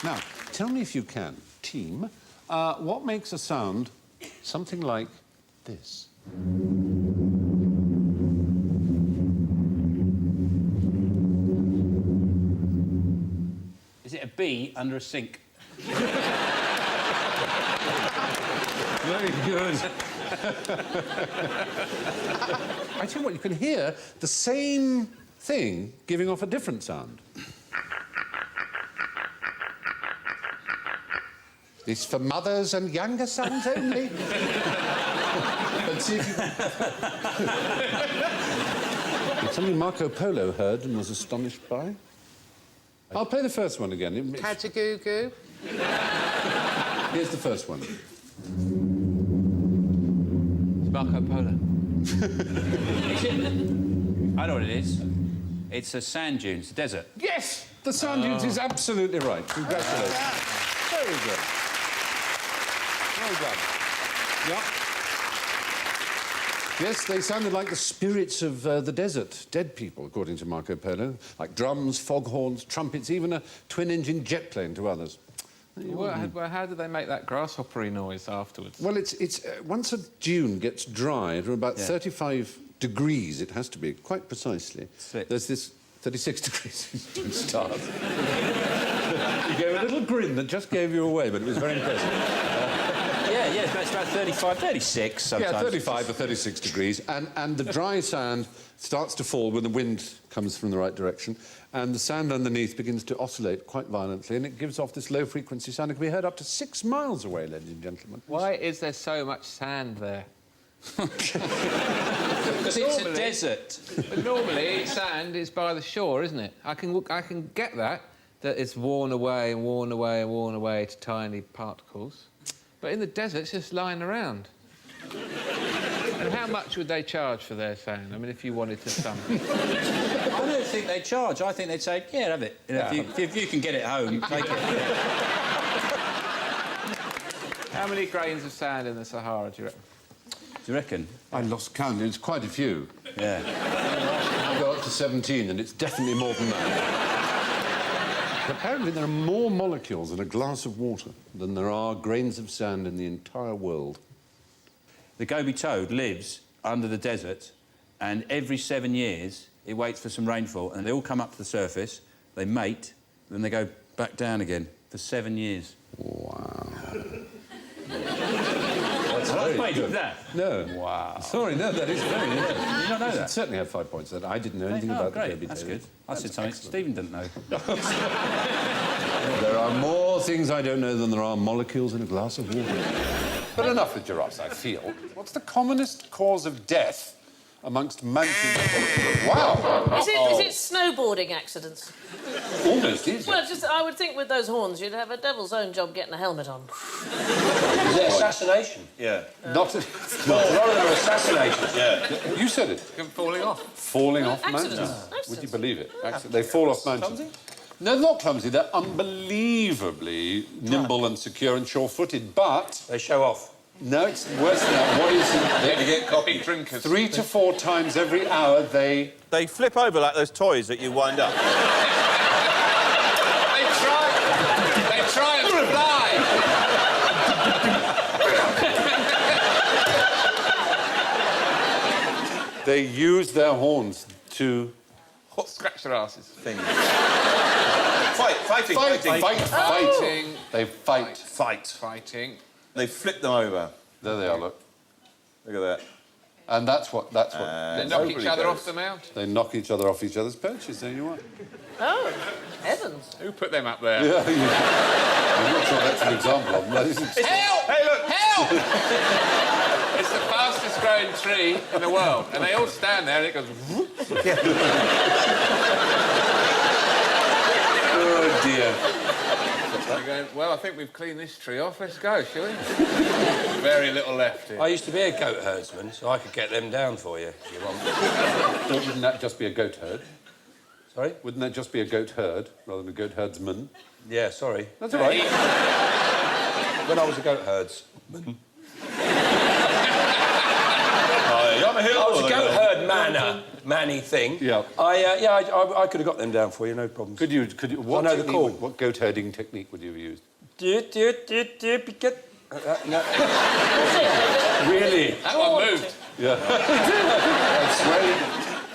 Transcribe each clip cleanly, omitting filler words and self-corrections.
Now, tell me if you can, team, what makes a sound something like this? Is it a bee under a sink? Very good. I tell you what, you can hear the same thing giving off a different sound. It's for mothers and younger sons only. But see if you can... It's something Marco Polo heard and was astonished by. I'll play the first one again. Catagoo-goo. Here's the first one. It's Marco Polo. Is it? I know what it is. It's a sand dune, it's a desert. Yes! The sand dunes is absolutely right. Congratulations. Very good. Well done. Yeah. Yes, they sounded like the spirits of the desert, dead people, according to Marco Polo, like drums, foghorns, trumpets, even a twin-engine jet plane to others. Well, how do they make that grasshoppery noise afterwards? Well, it's once a dune gets dry at about 35 degrees, it has to be, quite precisely. There's this 36 degrees in stars. You gave a little grin that just gave you away, but it was very impressive. Yeah, it's about 35, 36 sometimes. Yeah, 35 or 36 degrees, and the dry sand starts to fall when the wind comes from the right direction, and the sand underneath begins to oscillate quite violently, and it gives off this low-frequency sound. It can be heard up to 6 miles away, ladies and gentlemen. Why is there so much sand there? Because it's a desert. But normally, sand is by the shore, isn't it? I can get that it's worn away and worn away and worn away to tiny particles. But in the desert, it's just lying around. And how much would they charge for their sand? I mean, if you wanted to sum it. I don't think they charge. I think they'd say, yeah, have it. You know, if you can get it home, take it. How many grains of sand in the Sahara, do you reckon? Do you reckon? I lost count. It's quite a few. Yeah. I'll go up to 17, and it's definitely more than that. Apparently, there are more molecules in a glass of water than there are grains of sand in the entire world. The Gobi toad lives under the desert, and every 7 years, it waits for some rainfall, and they all come up to the surface, they mate, then they go back down again for 7 years. Wow. That's very made good. Of that? No. Wow. Sorry, no, that is very good. Did you not know You that? should certainly have 5 points. That I didn't know anything about great. the Gobi That's toad. good. I said something Stephen didn't know. There are more things I don't know than there are molecules in a glass of water. But enough with giraffes, I feel. What's the commonest cause of death amongst mountain... Wow! Is it snowboarding accidents? Almost is. Well, just I would think with those horns you'd have a devil's own job getting a helmet on. Is it assassination? Yeah. Not... A lot of them are assassinations, yeah. You said it. Falling off. Falling off Accidents. mountains. Would you believe it? They fall off mountains. Clumsy? No, they're not clumsy. They're unbelievably nimble and secure and sure-footed, but... They show off. No, it's worse than that. What is it? They get copy drinkers. 3 to 4 times every hour, they flip over like those toys that you wind up. They try and fly. They use their horns to... Scratch their asses. Fighting. Fighting. They fight. Fighting. They flip them over. There they are, look. Look at that. And that's what... They knock each Nobody other goes. off the mount. They knock each other off each other's perches, there you are. Oh, heavens. Who put them up there? Yeah, I'm not sure that's an example of them. That isn't... Help! Hey, look! Help! It's the fastest growing tree in the world, and they all stand there and it goes... Oh, dear. They're going, well, I think we've cleaned this tree off. Let's go, shall we? Very little left here. I used to be a goat herdsman, so I could get them down for you, if you want. Wouldn't that just be a goat herd? Sorry? Wouldn't that just be a goat herd rather than a goat herdsman? Yeah, sorry. That's all right. When I was a goat herdsman... Up a hill. I was a goat herd manny thing. Yeah. I could have got them down for you, no problems. Could you? What I know the call. What goat herding technique would you have used? No. Really? That one moved. Yeah.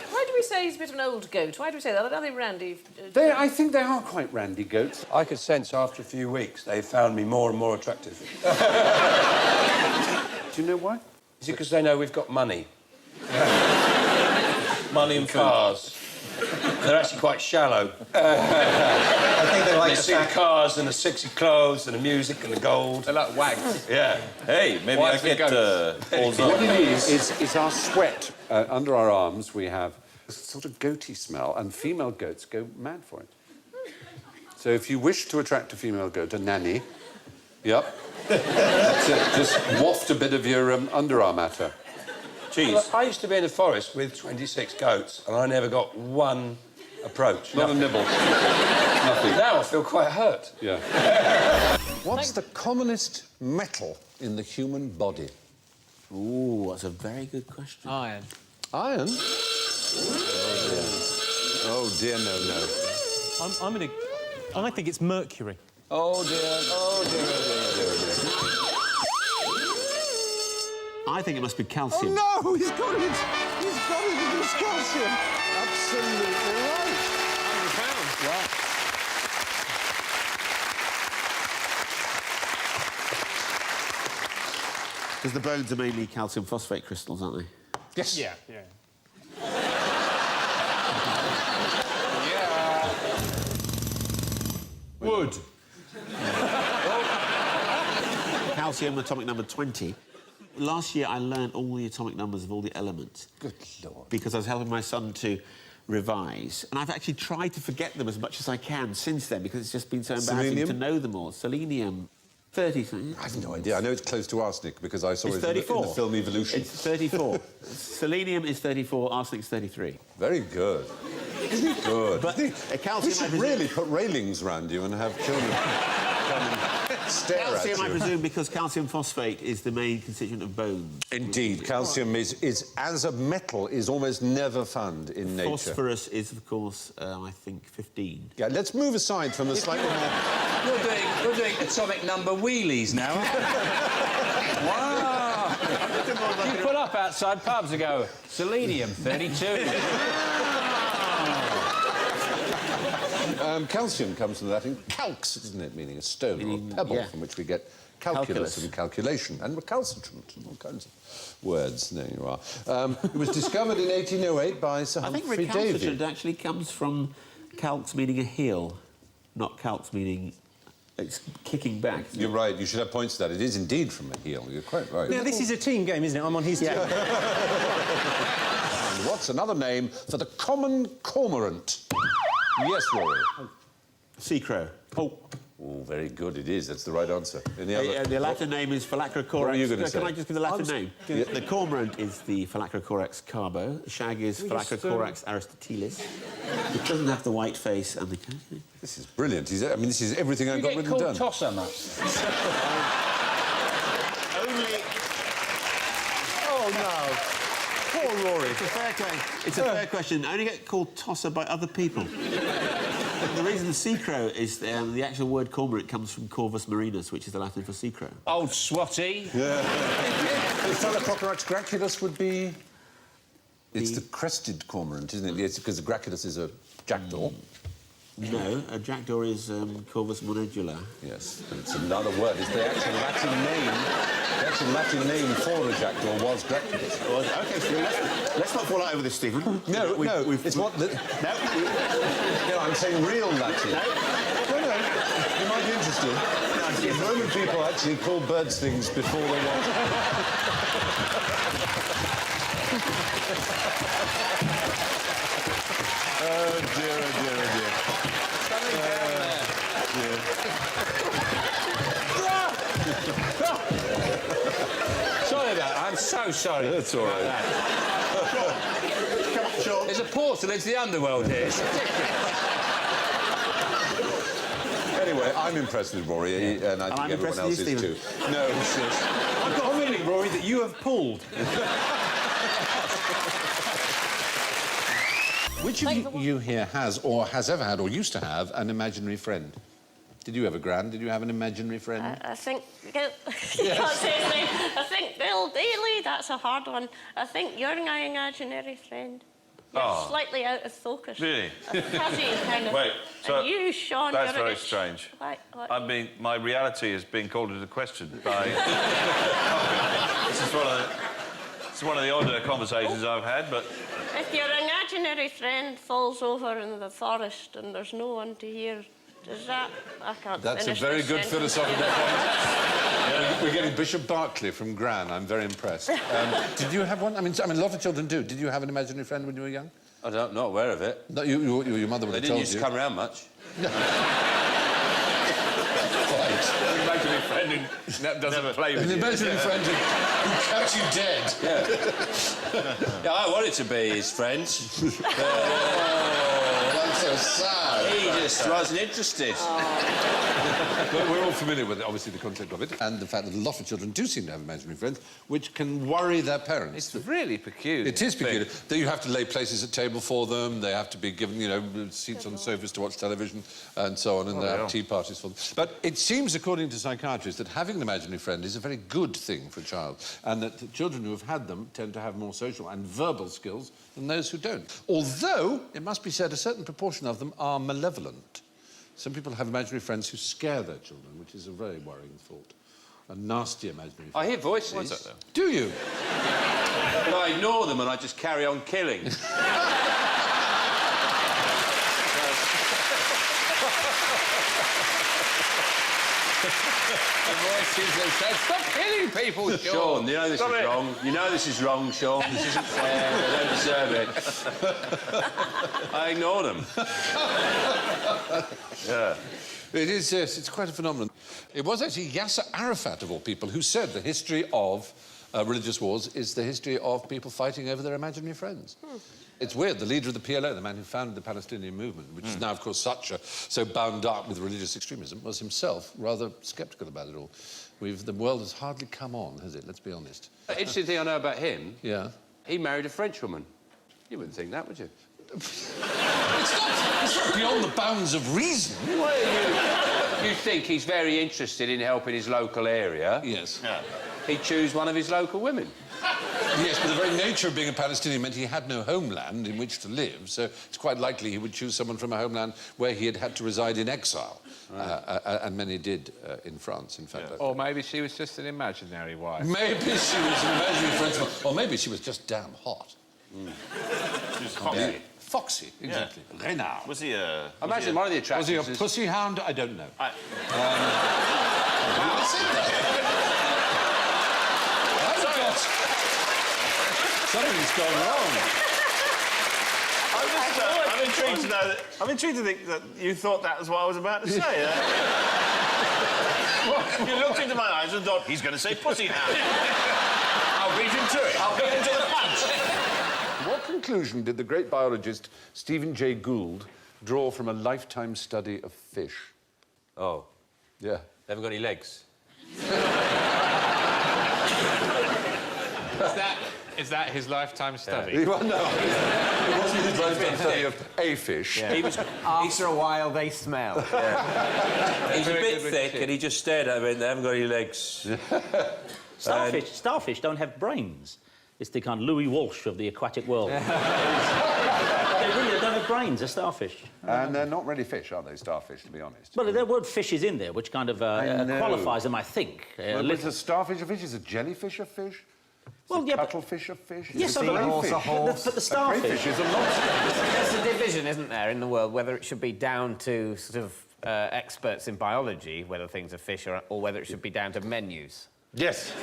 Why do we say he's a bit of an old goat? Why do we say that? I don't think Randy... I think they are quite randy goats. I could sense after a few weeks they found me more and more attractive. Do you know why? Is it because they know we've got money? Money and Cars. They're actually quite shallow. I think they like They see the cars and the sexy clothes and the music and the gold. They're like wags. Yeah. Hey, maybe Why is I it get balls What up. it is our sweat under our arms. We have a sort of goaty smell, and female goats go mad for it. So if you wish to attract a female goat, a nanny, yep, that's it. Just waft a bit of your underarm at her. Well, I used to be in the forest with 26 goats and I never got one approach. Not a nibble. Nothing. Now I feel quite hurt. Yeah. What's the commonest metal in the human body? Ooh, that's a very good question. Iron. Iron? Oh dear, no. I think it's mercury. Oh dear, oh dear, oh dear, oh dear, oh dear. I think it must be calcium. Oh no, he's got it! He's got it, it's calcium! Absolutely right. £100. Right. Because the bones are mainly calcium phosphate crystals, aren't they? Yes. Yeah. Wood. Calcium, atomic number 20. Last year, I learned all the atomic numbers of all the elements. Good Lord. Because I was helping my son to revise. And I've actually tried to forget them as much as I can since then, because it's just been so embarrassing Selenium? to know them all. Selenium, 30 something. I have no idea. I know it's close to arsenic because I saw It's it in 34. the film Evolution. It's 34. Selenium is 34, arsenic's 33. Very good. Isn't it good? But we calcium, should really put railings round you and have children come and stare Calcium, at I you. presume, because calcium phosphate is the main constituent of bones. Indeed, calcium is as a metal is almost never found in nature. Phosphorus is, of course, I think 15. Yeah, let's move aside from the slightly more... You're doing atomic number wheelies now. Wow! You pull up outside pubs and go, selenium, 32. Calcium comes from the Latin calx, isn't it? Meaning a stone or a pebble, yeah. from which we get calculus and calculation, and recalcitrant, and all kinds of words. There you are. It was discovered in 1808 by Sir I think Humphrey recalcitrant Davy. actually comes from calx meaning a heel, not calx meaning it's kicking back. You're right, you should have points to that. It is indeed from a heel, you're quite right. Now, this is a team game, isn't it? I'm on his team. And what's another name for the common cormorant? Yes, Rory. Sea crow. Oh, very good, it is. That's the right answer. In the other... The Latin name is Phylacrocorax. What were you gonna say? Can I just give the Latin name? Yeah. The cormorant is the Phylacrocorax carbo. The shag is Phylacrocorax aristotelis. It doesn't have the white face and the... This is brilliant. This is everything I've got You get written called down. tosser much? Only... Oh, no. Poor Rory. It's a fair question. I only get called tosser by other people. The reason the sea crow is the actual word cormorant comes from Corvus marinus, which is the Latin for sea crow. Old swatty. Yeah. The Phylacrocorax graculus would be... It's the crested cormorant, isn't it? Yes, because the graculus is a jackdaw. No, a jackdaw is Corvus monedula. Yes, but it's another word. It's the actual Latin name. The actual Latin name for a jackdaw was graculus. OK, Stephen, let's not fall out over this, Stephen. No, it's what... No, I'm saying real Latin. No, you might be interested. Roman people actually called birds things before they were... Oh, dear, oh, dear, oh, dear. Something down there. Sorry about that. I'm so sorry. That's all right. There's a portal into the underworld here. It's ridiculous. Anyway, I'm impressed with Rory, and I think I'm everyone else impressed with is you, too. No, it's just... I've got a feeling, Rory, that you have pulled. Which of you here has ever had or used to have an imaginary friend? Did you ever, Gran? Did you have an imaginary friend? I think... Can't say his name. I think Bill Daly, that's a hard one. I think you're my imaginary friend. You're slightly out of focus. Really? A fuzzy kind of... Wait, so... And you, Sean, that's you're very strange. What? I mean, my reality is being called into question by... This is one of the odder conversations I've had, but... If your imaginary friend falls over in the forest and there's no one to hear, does that... I can't That's a finish very this good sentence. philosophical point. We're getting Bishop Berkeley from Gran. I'm very impressed. Did you have one? I mean, a lot of children do. Did you have an imaginary friend when you were young? I'm not aware of it. No, your mother would They have didn't told used you. to come around much. Imaginary friend who doesn't play with An you. imaginary friend who kept you dead. Yeah, I wanted to be his friend. That's so sad. He just wasn't interested. But we're all familiar with, obviously, the concept of it, and the fact that a lot of children do seem to have imaginary friends, which can worry their parents. It's really peculiar. It is peculiar. That you have to lay places at table for them, they have to be given, you know, seats on sofas to watch television, and so on, and they have tea parties for them. But it seems, according to psychiatrists, that having an imaginary friend is a very good thing for a child, and that the children who have had them tend to have more social and verbal skills than those who don't. Although, it must be said, a certain proportion of them are malevolent. Some people have imaginary friends who scare their children, which is a very worrying thought. A nasty imaginary friend. I hear voices. What's that, though? Do you? But I ignore them and I just carry on killing. The voices that said, stop killing people, Sean. Sean, you know this is wrong. You know this is wrong, Sean. This isn't fair. They don't deserve it. I ignore them. Yeah. It is, yes, it's quite a phenomenon. It was actually Yasser Arafat, of all people, who said the history of religious wars is the history of people fighting over their imaginary friends. It's weird, the leader of the PLO, the man who founded the Palestinian movement, which is now, of course, so bound up with religious extremism, was himself rather sceptical about it all. The world has hardly come on, has it? Let's be honest. Interesting thing I know about him, Yeah. he married a French woman. You wouldn't think that, would you? It's not beyond the bounds of reason. Well, you think he's very interested in helping his local area. Yes. Yeah. He'd choose one of his local women. Yes, but the very nature of being a Palestinian meant he had no homeland in which to live, so it's quite likely he would choose someone from a homeland where he had had to reside in exile. Right. And many did in France, in fact. Yeah. Or maybe she was just an imaginary wife. Maybe she was an imaginary Frenchwoman. Or maybe she was just damn hot. She was foxy. Foxy, exactly. Yeah. Renard. Was he a... I imagine one of the Was attractions he a is... pussy hound? I don't know. I Something's gone wrong. I'm intrigued to know that... I'm intrigued to think that you thought that was what I was about to say. You looked into my eyes and thought, he's going to say pussy hound. I'll beat him to it. I'll beat him to the punch. What conclusion did the great biologist Stephen Jay Gould draw from a lifetime study of fish? Oh, Yeah. they haven't got any legs. Is that his lifetime study? Well, no. It wasn't his lifetime study of a fish. He was... After a while, they smell. He's a Very bit good thick kid. and he just stared at me and they haven't got any legs. Starfish don't have brains. It's the kind of Louis Walsh of the aquatic world. They really don't have brains, they're starfish. And they're not really fish, are they, starfish, to be honest? Well, the word fish is in there, which kind of qualifies them, I think. Well, is a starfish a fish? Is a jellyfish a fish? Well, is a yeah, but- cuttlefish a fish? Yes, is I a believe- crayfish but the starfish... A crayfish is a lobster. There's a division, isn't there, in the world, whether it should be down to sort of experts in biology, whether things are fish, or whether it should be down to menus. Yes.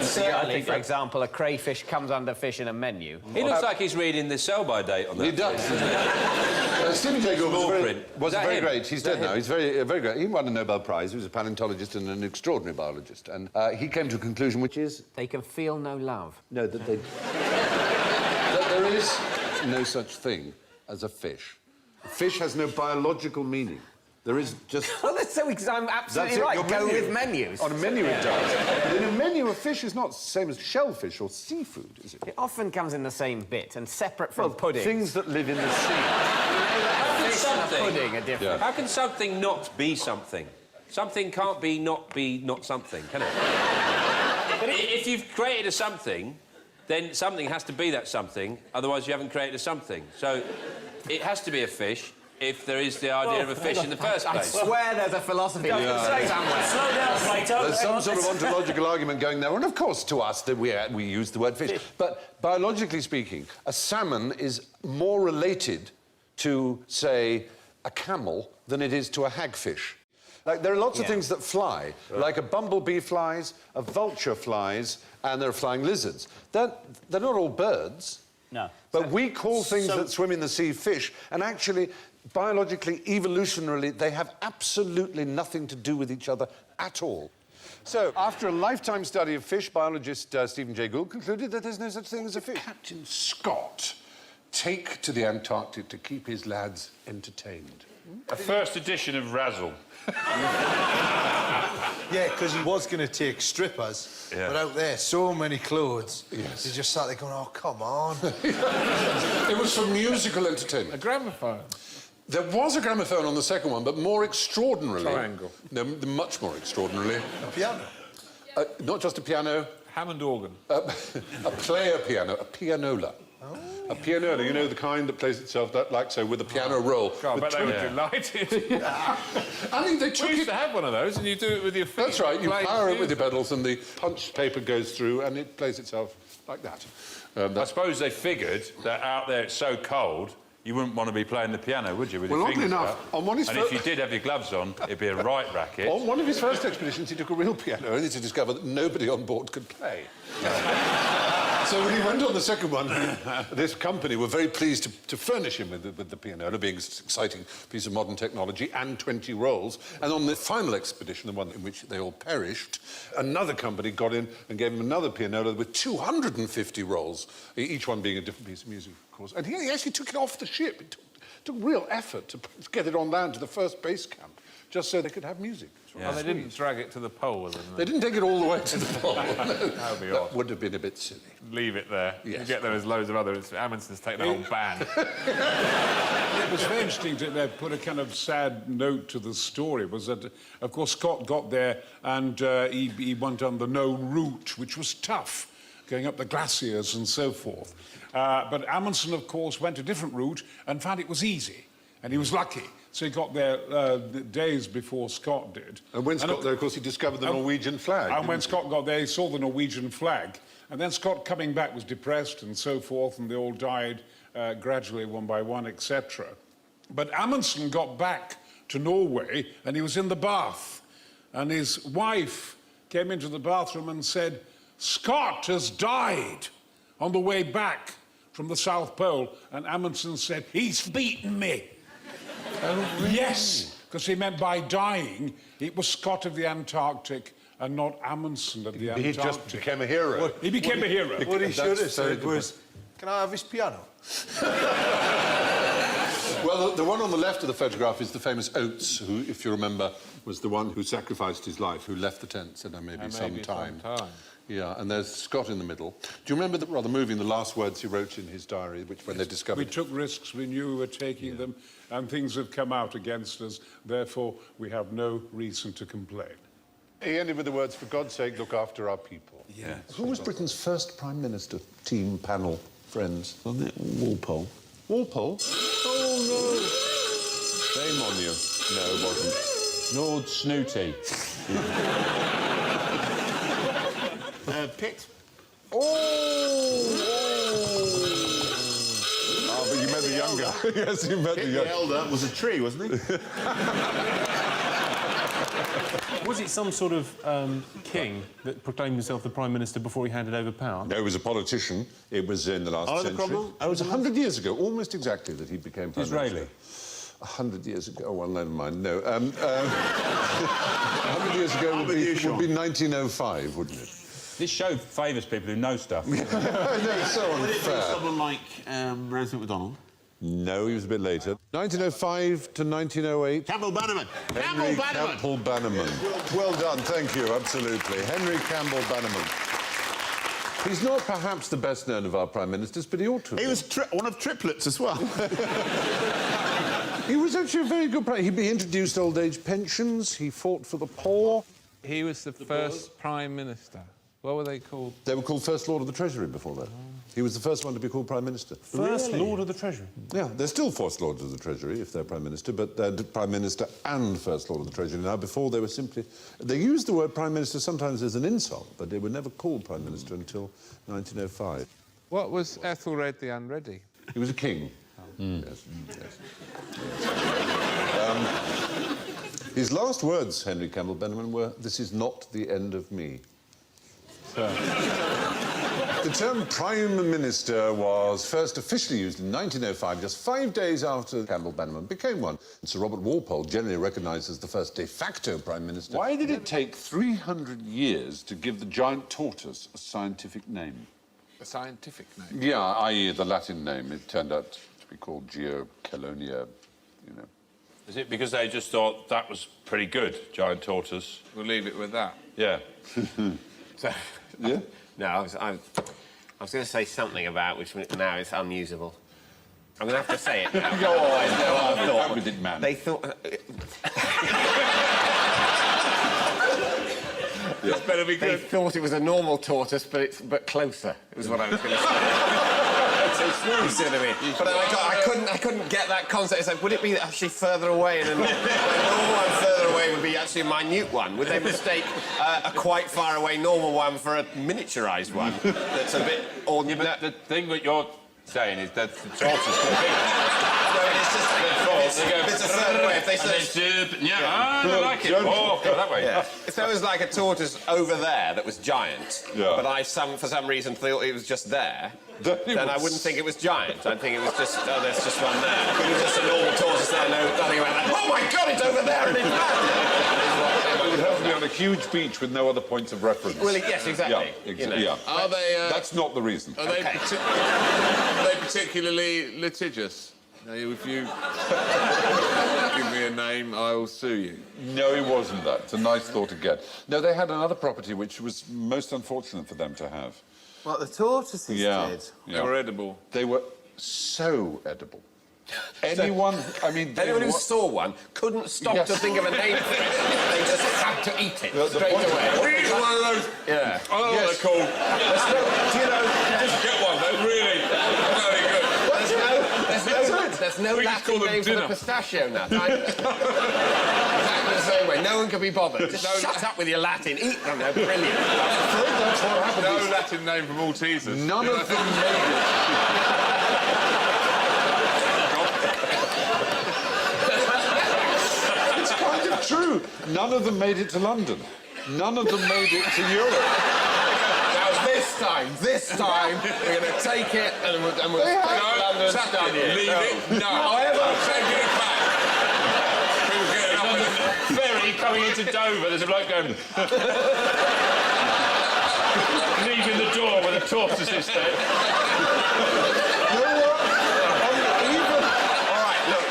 Certainly, for example, a crayfish comes under fish in a menu. He looks like he's reading the sell-by date on that. He does, doesn't he? Stephen Jay Gould Small was print. was Is that very him? great. He's dead now. He's very great. He won a Nobel Prize. He was a paleontologist and an extraordinary biologist. And he came to a conclusion which is... They can feel no love. No, that there is no such thing as a fish. A fish has no biological meaning. There is just... Well, that's I'm absolutely right. Go with menus. On a menu it does. But in a menu, a fish is not the same as shellfish or seafood, is it? It often comes in the same bit and separate from pudding. Things that live in the sea. Fish and a pudding are different. How can something not be something? Something can't be not something, can it? But if you've created a something, then something has to be that something, otherwise you haven't created a something. So it has to be a fish if there is the idea of a fish in the first place. I swear there's a philosophy somewhere. Slow down, Plato. There's some sort of ontological argument going there, and of course, to us, that we use the word fish. But biologically speaking, a salmon is more related to, say, a camel than it is to a hagfish. Like, there are lots of things that fly, like a bumblebee flies, a vulture flies, and there are flying lizards. They're not all birds. No. But we call things that swim in the sea fish, and actually, biologically, evolutionarily, they have absolutely nothing to do with each other at all. So, after a lifetime study of fish, biologist Stephen Jay Gould concluded that there's no such thing as a fish. Captain Scott take to the Antarctic to keep his lads entertained? A first edition of Razzle. Yeah, because he was going to take strippers, but out there, so many clothes. Yes. He just sat there going, oh, come on. It was for musical entertainment. A gramophone. There was a gramophone on the second one, but more extraordinarily... Triangle. No, much more extraordinarily. A piano. Not just a piano. Hammond organ. A player piano, a pianola. Oh. A pianola, you know, the kind that plays itself like so with a piano roll. God, I bet they were delighted. I mean, they took We used to have one of those, and you do it with your feet. That's right, you power it with your pedals and the punched paper goes through and it plays itself like that. I suppose they figured that out there it's so cold, you wouldn't want to be playing the piano, would you, with your fingers out? On and if you did have your gloves on, it'd be a right racket. On one of his first expeditions, he took a real piano, only to discover that nobody on board could play. So when he went on the second one, this company were very pleased to furnish him with the pianola, being an exciting piece of modern technology, and 20 rolls. And on the final expedition, the one in which they all perished, another company got in and gave him another pianola with 250 rolls, each one being a different piece of music, of course. And he actually took it off the ship. It took real effort to get it on land to the first base camp, just so they could have music. Yeah. Oh, they didn't drag it to the pole with them. They didn't take it all the way to the pole. No. That would be odd. That would have been a bit silly. Leave it there. Yes. You get there, there's loads of others. Amundsen's taken the whole band. It was very interesting to put a kind of sad note to the story, was that, of course, Scott got there and he went on the known route, which was tough, going up the glaciers and so forth. But Amundsen, of course, went a different route and found it was easy, and he was lucky. So he got there days before Scott did. And when Scott there, of course, he discovered the Norwegian flag. And when Scott got there, he saw the Norwegian flag. And then Scott, coming back, was depressed and so forth, and they all died gradually, one by one, etc. But Amundsen got back to Norway, and he was in the bath. And his wife came into the bathroom and said, Scott has died on the way back from the South Pole. And Amundsen said, he's beaten me. Oh, really? Yes, because he meant by dying, it was Scott of the Antarctic and not Amundsen of the Antarctic. He just became a hero. Well, he became a hero. What he should have said was, can I have his piano? Well, the one on the left of the photograph is the famous Oates, who, if you remember, was the one who sacrificed his life, who left the tent, said, oh, maybe some time. Yeah, and there's Scott in the middle. Do you remember, rather moving, the last words he wrote in his diary, which when they discovered... We took risks, we knew we were taking them, and things have come out against us. Therefore, we have no reason to complain. He ended with the words, for God's sake, look after our people. Yeah. Who was Britain's first Prime Minister? Team, panel, friends? Wasn't it Walpole? Walpole? Oh, no. Shame on you. No, it wasn't. Lord Snooty. Pitt. Oh, but you met the younger. Yes, you met the younger. The elder was a tree, wasn't he? Was it some sort of king that proclaimed himself the Prime Minister before he handed over power? No, he was a politician. It was in the last Oliver century. Cromwell? It was 100 years ago, almost exactly, that he became Prime Disraeli. Minister. 100 years ago, well, never mind, no. 100 years ago would be 1905, wouldn't it? This show favours people who know stuff. No, it's so Would it be unfair. someone like Rosemary MacDonald? No, he was a bit later. 1905 to 1908. Campbell Bannerman. Henry Campbell Bannerman. Well done, thank you, absolutely. Henry Campbell Bannerman. He's not perhaps the best known of our Prime Ministers, but he ought to have. He was one of triplets as well. He was actually a very good Prime Minister. He introduced old age pensions, he fought for the poor. He was the first Prime Minister. What were they called? They were called First Lord of the Treasury before that. He was the first one to be called Prime Minister. First Lord of the Treasury? Yeah, they're still First Lords of the Treasury if they're Prime Minister, but they're Prime Minister and First Lord of the Treasury now. Before they were simply... They used the word Prime Minister sometimes as an insult, but they were never called Prime Minister until 1905. What was Ethelred the Unready? He was a king. Yes. His last words, Henry Campbell Bannerman, were, "This is not the end of me." The term Prime Minister was first officially used in 1905, just 5 days after Campbell Bannerman became one. And Sir Robert Walpole, generally recognised as the first de facto Prime Minister. Why did it take 300 years to give the giant tortoise a scientific name? A scientific name? Yeah, i.e. the Latin name. It turned out to be called Geochelonia, you know. Is it because they just thought that was pretty good, giant tortoise? We'll leave it with that. Yeah. So, yeah? No, I was going to say something about which now it's unusable. I'm going to have to say it now. Go on, how with it, man. They thought... This better be good. They thought it was a normal tortoise, but closer, was what I was going to say. You see what I mean? But I couldn't get that concept. It's like, would it be actually further away? And a normal one further away would be actually a minute one. Would they mistake a quite far away normal one for a miniaturised one that's a bit... Yeah, but the thing that you're saying is that the tortoise is bigger. No, it's just... It's a further way. If they say... I like it. Oh, go that way. Yeah. If there was like a tortoise over there that was giant, but for some reason thought it was just there, then I wouldn't think it was giant. I'd think it was just, oh, there's just one there. It was just a normal tortoise there, nothing about that. Oh my God, it's over there and it's back! It would have to be on a huge beach with no other points of reference. Well, yes, exactly. Yeah. Are they... That's not the reason. Are they particularly litigious? Now, if you give me a name, I will sue you. No, it wasn't that. It's a nice thought again. No, they had another property which was most unfortunate for them to have. What, the tortoises did? They were edible. They were so edible. Anyone, I mean... Anyone who saw one couldn't stop to think of a name for it. They just had to eat it straight away. Really one of those... Yeah. I don't know what they're called. Do you know... Just get one. They're really very good. There's no Latin name for the pistachio nut. Exactly the same way. No one can be bothered. Just shut up with your Latin. Eat them. They're brilliant. That's what happened. No Latin name for Maltesers. None of them made it. It's kind of true. None of them made it to London. None of them made it to Europe. This time, we're going to take it and we'll take London. Leave it. No. However, take it back. People getting up in a ferry coming into Dover. There's a bloke going... leaving the door with a tortoise instead. All right, look.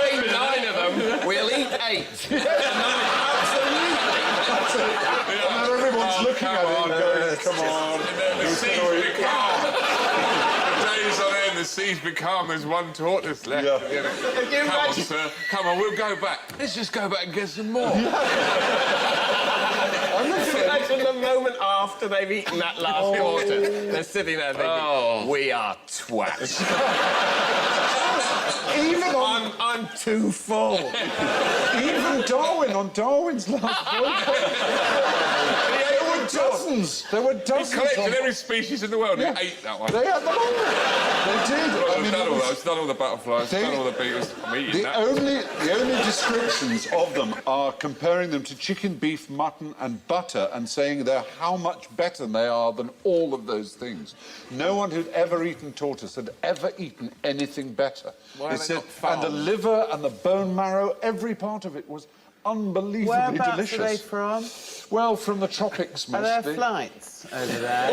Take 9 of them. We'll eat 8. And everyone's looking at it and going, come on. The seas become... The days on end, the seas become there's one tortoise left. Yeah. Come on, sir. Come on, we'll go back. Let's just go back and get some more. Imagine the moment after they've eaten that last tortoise. They're sitting there thinking, we are twats. I'm too full. Even Darwin, on Darwin's last There were dozens. He collected every species in the world and ate that one. They had them all. They did. It's done all the butterflies, it's done all the beetles. I'm eating that. The only descriptions of them are comparing them to chicken, beef, mutton and butter and saying they're how much better they are than all of those things. No one who'd ever eaten tortoise had ever eaten anything better. Why are they not farmed? And the liver and the bone marrow, every part of it was unbelievably Whereabouts delicious. are they from? Well, from the tropics, mostly. Are there flights over there?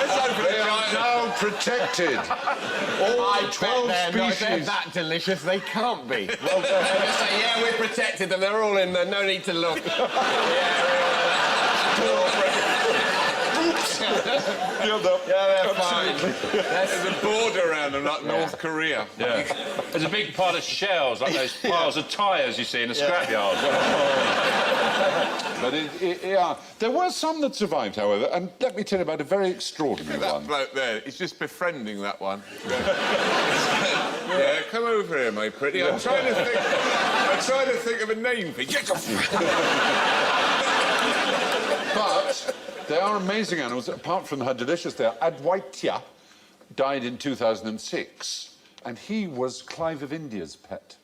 Let's open it. Now protected. All 12 species. They're that delicious, they can't be. Well, they just say, yeah, we're protected, and they're all in there, no need to look. Yeah, they're fine. There's a border around them, like North Korea. Yeah. There's a big pile of shells, like those piles of tyres you see in a scrapyard. But there were some that survived, however, and let me tell you about a very extraordinary one. That bloke there, he's just befriending that one. Yeah, come over here, my pretty. I'm trying to think of a name for you. But they are amazing animals, apart from how delicious they are. Adwaita died in 2006, and he was Clive of India's pet.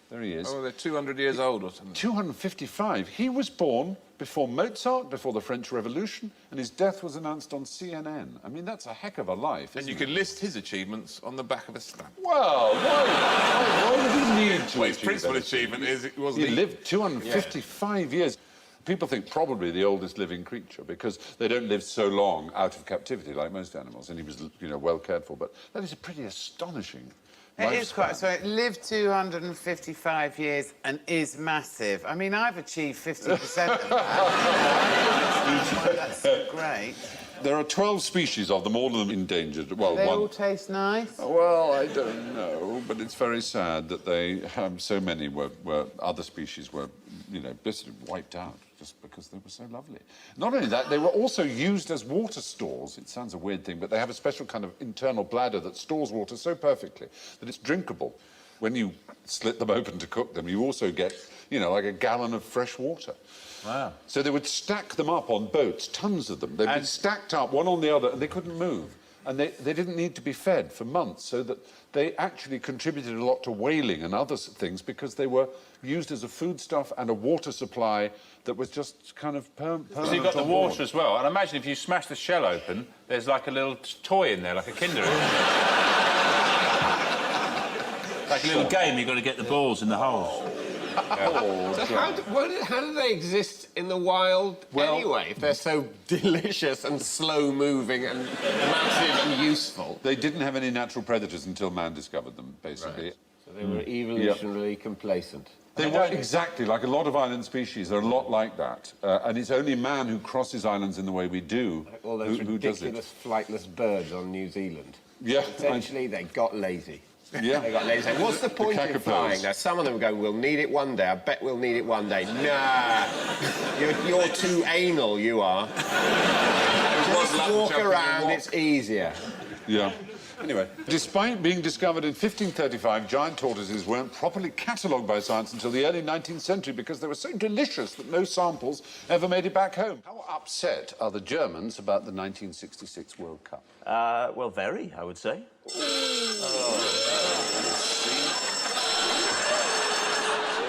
There he is. Oh, they're 200 years old or something. 255. He was born before Mozart, before the French Revolution, and his death was announced on CNN. I mean, that's a heck of a life, And you could list his achievements on the back of a stamp. Well, why would he need to? Well, his principal achievement is it wasn't. He lived 255 years. People think probably the oldest living creature because they don't live so long out of captivity like most animals, and he was, you know, well cared for. But that is a pretty astonishing. It is quite. So it lived 255 years and is massive. I mean, I've achieved 50% of that. That's great. There are 12 species of them, all of them endangered. Well, They all taste nice? Well, I don't know, but it's very sad that they have so many were other species were, you know, basically wiped out just because they were so lovely. Not only that, they were also used as water stores. It sounds a weird thing, but they have a special kind of internal bladder that stores water so perfectly that it's drinkable. When you slit them open to cook them, you also get, you know, like a gallon of fresh water. Wow. So they would stack them up on boats, tons of them. They'd be stacked up, one on the other, and they couldn't move. And they didn't need to be fed for months, so that they actually contributed a lot to whaling and other things because they were used as a foodstuff and a water supply that was just kind of permanent. So you've got the water as well, and imagine if you smash the shell open, there's like a little toy in there, like a Kinder. Like a little game, you've got to get the balls in the holes. So how do they exist in the wild anyway, if they're so delicious and slow-moving and massive and useful? They didn't have any natural predators until man discovered them, basically. Right. So they were evolutionarily complacent. They were exactly, like a lot of island species, they're a lot like that. And it's only man who crosses islands in the way we do like all those who does it. ridiculous flightless birds on New Zealand. Yeah. Essentially, they got lazy. Yeah. They got lazy. What's the point in flying? Now, some of them go, we'll need it one day. I bet we'll need it one day. Nah. You're too anal, you are. Just walk around, it's easier. Yeah. Anyway, despite being discovered in 1535, giant tortoises weren't properly catalogued by science until the early 19th century because they were so delicious that no samples ever made it back home. How upset are the Germans about the 1966 World Cup? Well, very, I would say.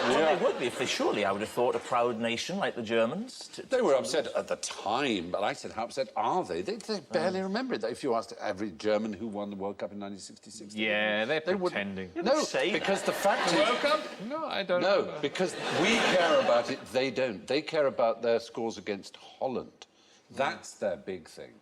Well, they would be, for surely, I would have thought, a proud nation like the Germans. They were upset at the time, but I said, how upset are they? They barely remember it. If you asked every German who won the World Cup in 1966... Yeah, they're pretending. No, because the fact is... World Cup? No, I don't know. No, because we care about it, they don't. They care about their scores against Holland. That's their big thing.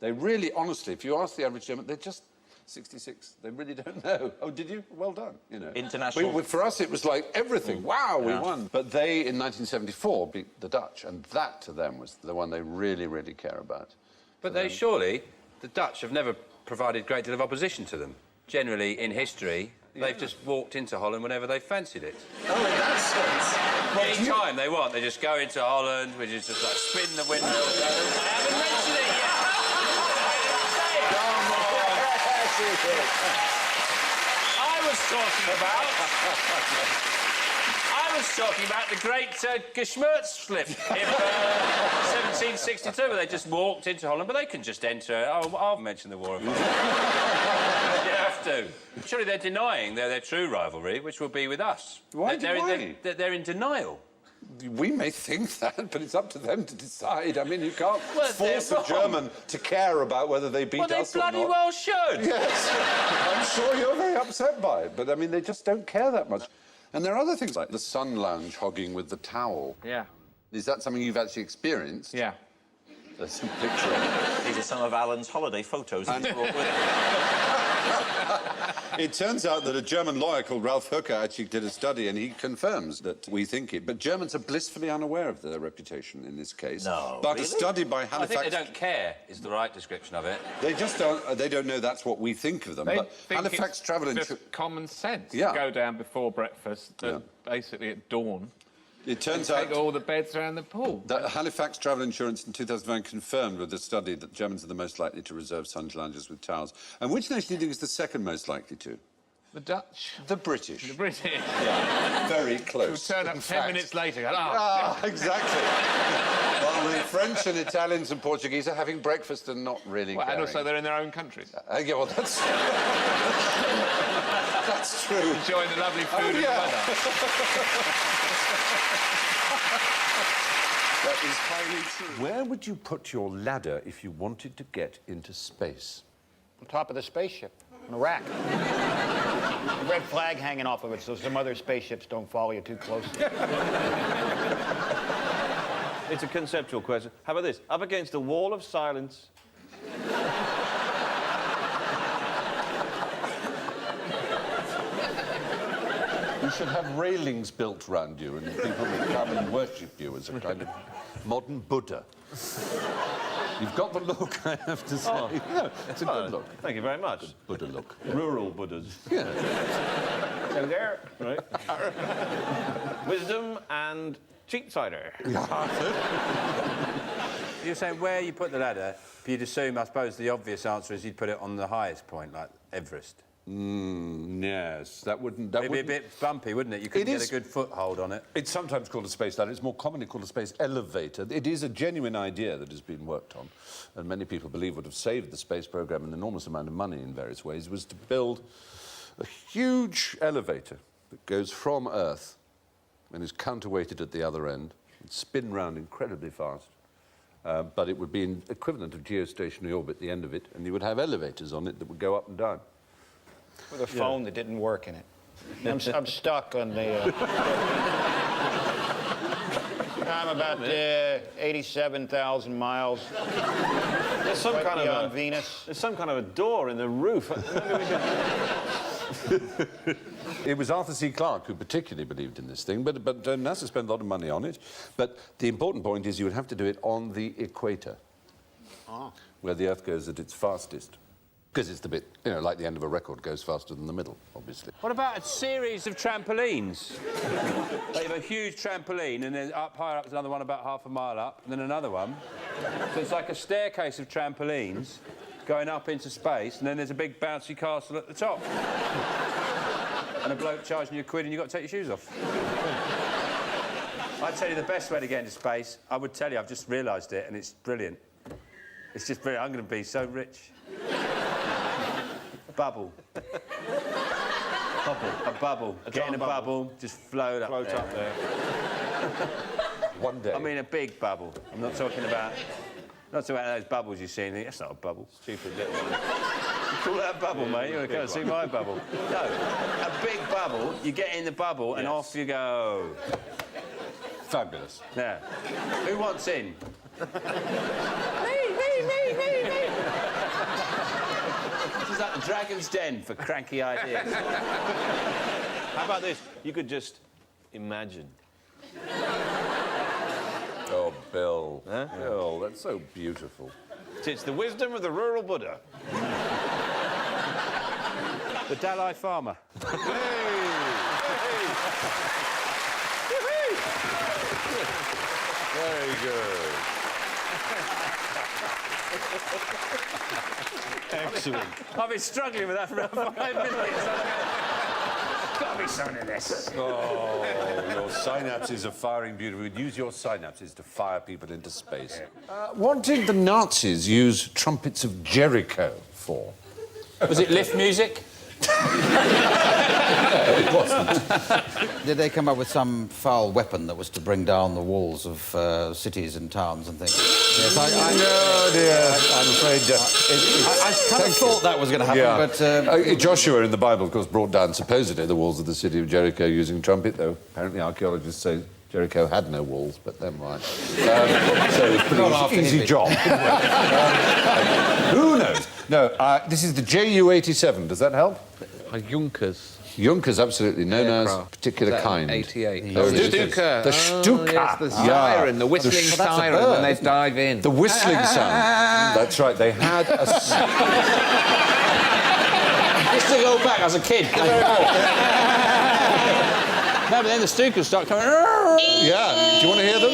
They really, honestly, if you ask the average German, they're just 66. They really don't know. Oh, did you? Well done, you know. International. For us, it was like everything. Wow, we won. But they, in 1974, beat the Dutch, and that, to them, was the one they really, really care about. But they surely, the Dutch have never provided a great deal of opposition to them. Generally, in history, they've just walked into Holland whenever they fancied it. Oh, in that sense. Any time they want, they just go into Holland, which is just like spin the windmill. I haven't mentioned it yet. I was talking about the great Geschmertzslip in 1762, where they just walked into Holland, but they can just enter. Oh, I'll mention the War of Holland. You have to. Surely they're denying their true rivalry, which will be with us. Why? They're in denial. We may think that, but it's up to them to decide. I mean, you can't force they're a German to care about whether they beat us or not. Well, they bloody well should. Yes. I'm sure you're very upset by it, but, I mean, they just don't care that much. And there are other things like the sun lounge hogging with the towel. Yeah. Is that something you've actually experienced? Yeah. There's some picture of it. These are some of Alan's holiday photos he brought with him. It turns out that a German lawyer called Ralph Hooker actually did a study, and he confirms that we think it. But Germans are blissfully unaware of their reputation in this case. No, but really? a study by Halifax... I think they don't care is the right description of it. They just don't... They don't know that's what we think of them. They but think Halifax it's Travel just Insurance... common sense Yeah. to go down before breakfast and basically at dawn. It turns and take out all the beds around the pool. that Halifax Travel Insurance in 2009 confirmed with a study that Germans are the most likely to reserve sun lounges with towels. And which nation do you think is the second most likely to? The Dutch. The British. The British. Yeah, very close. Who turn up In 10 fact. minutes later and go, Exactly. Well, the French and Italians and Portuguese are having breakfast and not really Well, and caring. also they're in their own countries. Yeah, well, that's... that's true. Enjoying the lovely food and weather. That is highly true. Where would you put your ladder if you wanted to get into space? On top of the spaceship, on a rack. A red flag hanging off of it so some other spaceships don't follow you too closely. It's a conceptual question. How about this? Up against a wall of silence. You should have railings built round you and people would come and worship you as a kind of modern Buddha. You've got the look, I have to say. Oh. No, it's a good look. Thank you very much. Good Buddha look. Rural Buddhas. Yeah. So there, right? Wisdom and cheap cider. You're saying where you put the ladder, you'd assume, I suppose, the obvious answer is you'd put it on the highest point, like Everest. Yes, that wouldn't... It'd be a bit bumpy, wouldn't it? You couldn't get a good foothold on it. It's sometimes called a space ladder. It's more commonly called a space elevator. It is a genuine idea that has been worked on, and many people believe would have saved the space program an enormous amount of money in various ways, was to build a huge elevator that goes from Earth and is counterweighted at the other end and spin round incredibly fast. But it would be an equivalent of geostationary orbit at the end of it, and you would have elevators on it that would go up and down. With a phone that didn't work in it. I'm stuck on the... I'm about 87,000 miles. There's some kind of beyond Venus. There's some kind of a door in the roof. It was Arthur C. Clarke who particularly believed in this thing, but NASA spent a lot of money on it. But the important point is you would have to do it on the equator, where the Earth goes at its fastest. Because it's the bit, you know, like the end of a record goes faster than the middle, obviously. What about a series of trampolines? They have a huge trampoline, and then up higher up is another one about half a mile up, and then another one. So it's like a staircase of trampolines going up into space, and then there's a big bouncy castle at the top. And a bloke charging you £1, and you've got to take your shoes off. I'd tell you the best way to get into space. I would tell you, I've just realised it, and it's brilliant. It's just brilliant. I'm going to be so rich. Bubble. A bubble. Get in a bubble, just float up there. One day. I mean a big bubble. I'm not talking about... Not talking about those bubbles you see and think, that's not a bubble. Stupid little one. You call that a bubble, mate? You want to come and see my bubble? No, a big bubble, you get in the bubble and off you go. Fabulous. Yeah. Who wants in? Me. This is like the Dragon's Den for cranky ideas. How about this? You could just imagine. Oh, Bill. Huh? Bill, that's so beautiful. It's the wisdom of the rural Buddha. The Dalai Farmer. Very good. Excellent. I've been struggling with that for about 5 minutes. Got to be something in this. Oh, your synapses are firing beautifully. We'd use your synapses to fire people into space. What did the Nazis use trumpets of Jericho for? Was it lift music? It wasn't. Did they come up with some foul weapon that was to bring down the walls of cities and towns and things? Yes, no, dear. I'm afraid... I kind of thought that was going to happen, but... Joshua in the Bible, of course, brought down supposedly the walls of the city of Jericho using trumpet, though apparently archaeologists say Jericho had no walls, but never mind. So it was a pretty easy job. Who knows? No, this is the Ju-87. Does that help? Junkers. Junkers, absolutely, known as a particular kind. 88. The Stuka. The Stuka. Yes, the siren, the whistling siren when they dive in. The whistling sound. That's right, they had a... I used to go back as a kid. No, but then the Stukas start coming... Yeah, do you want to hear them?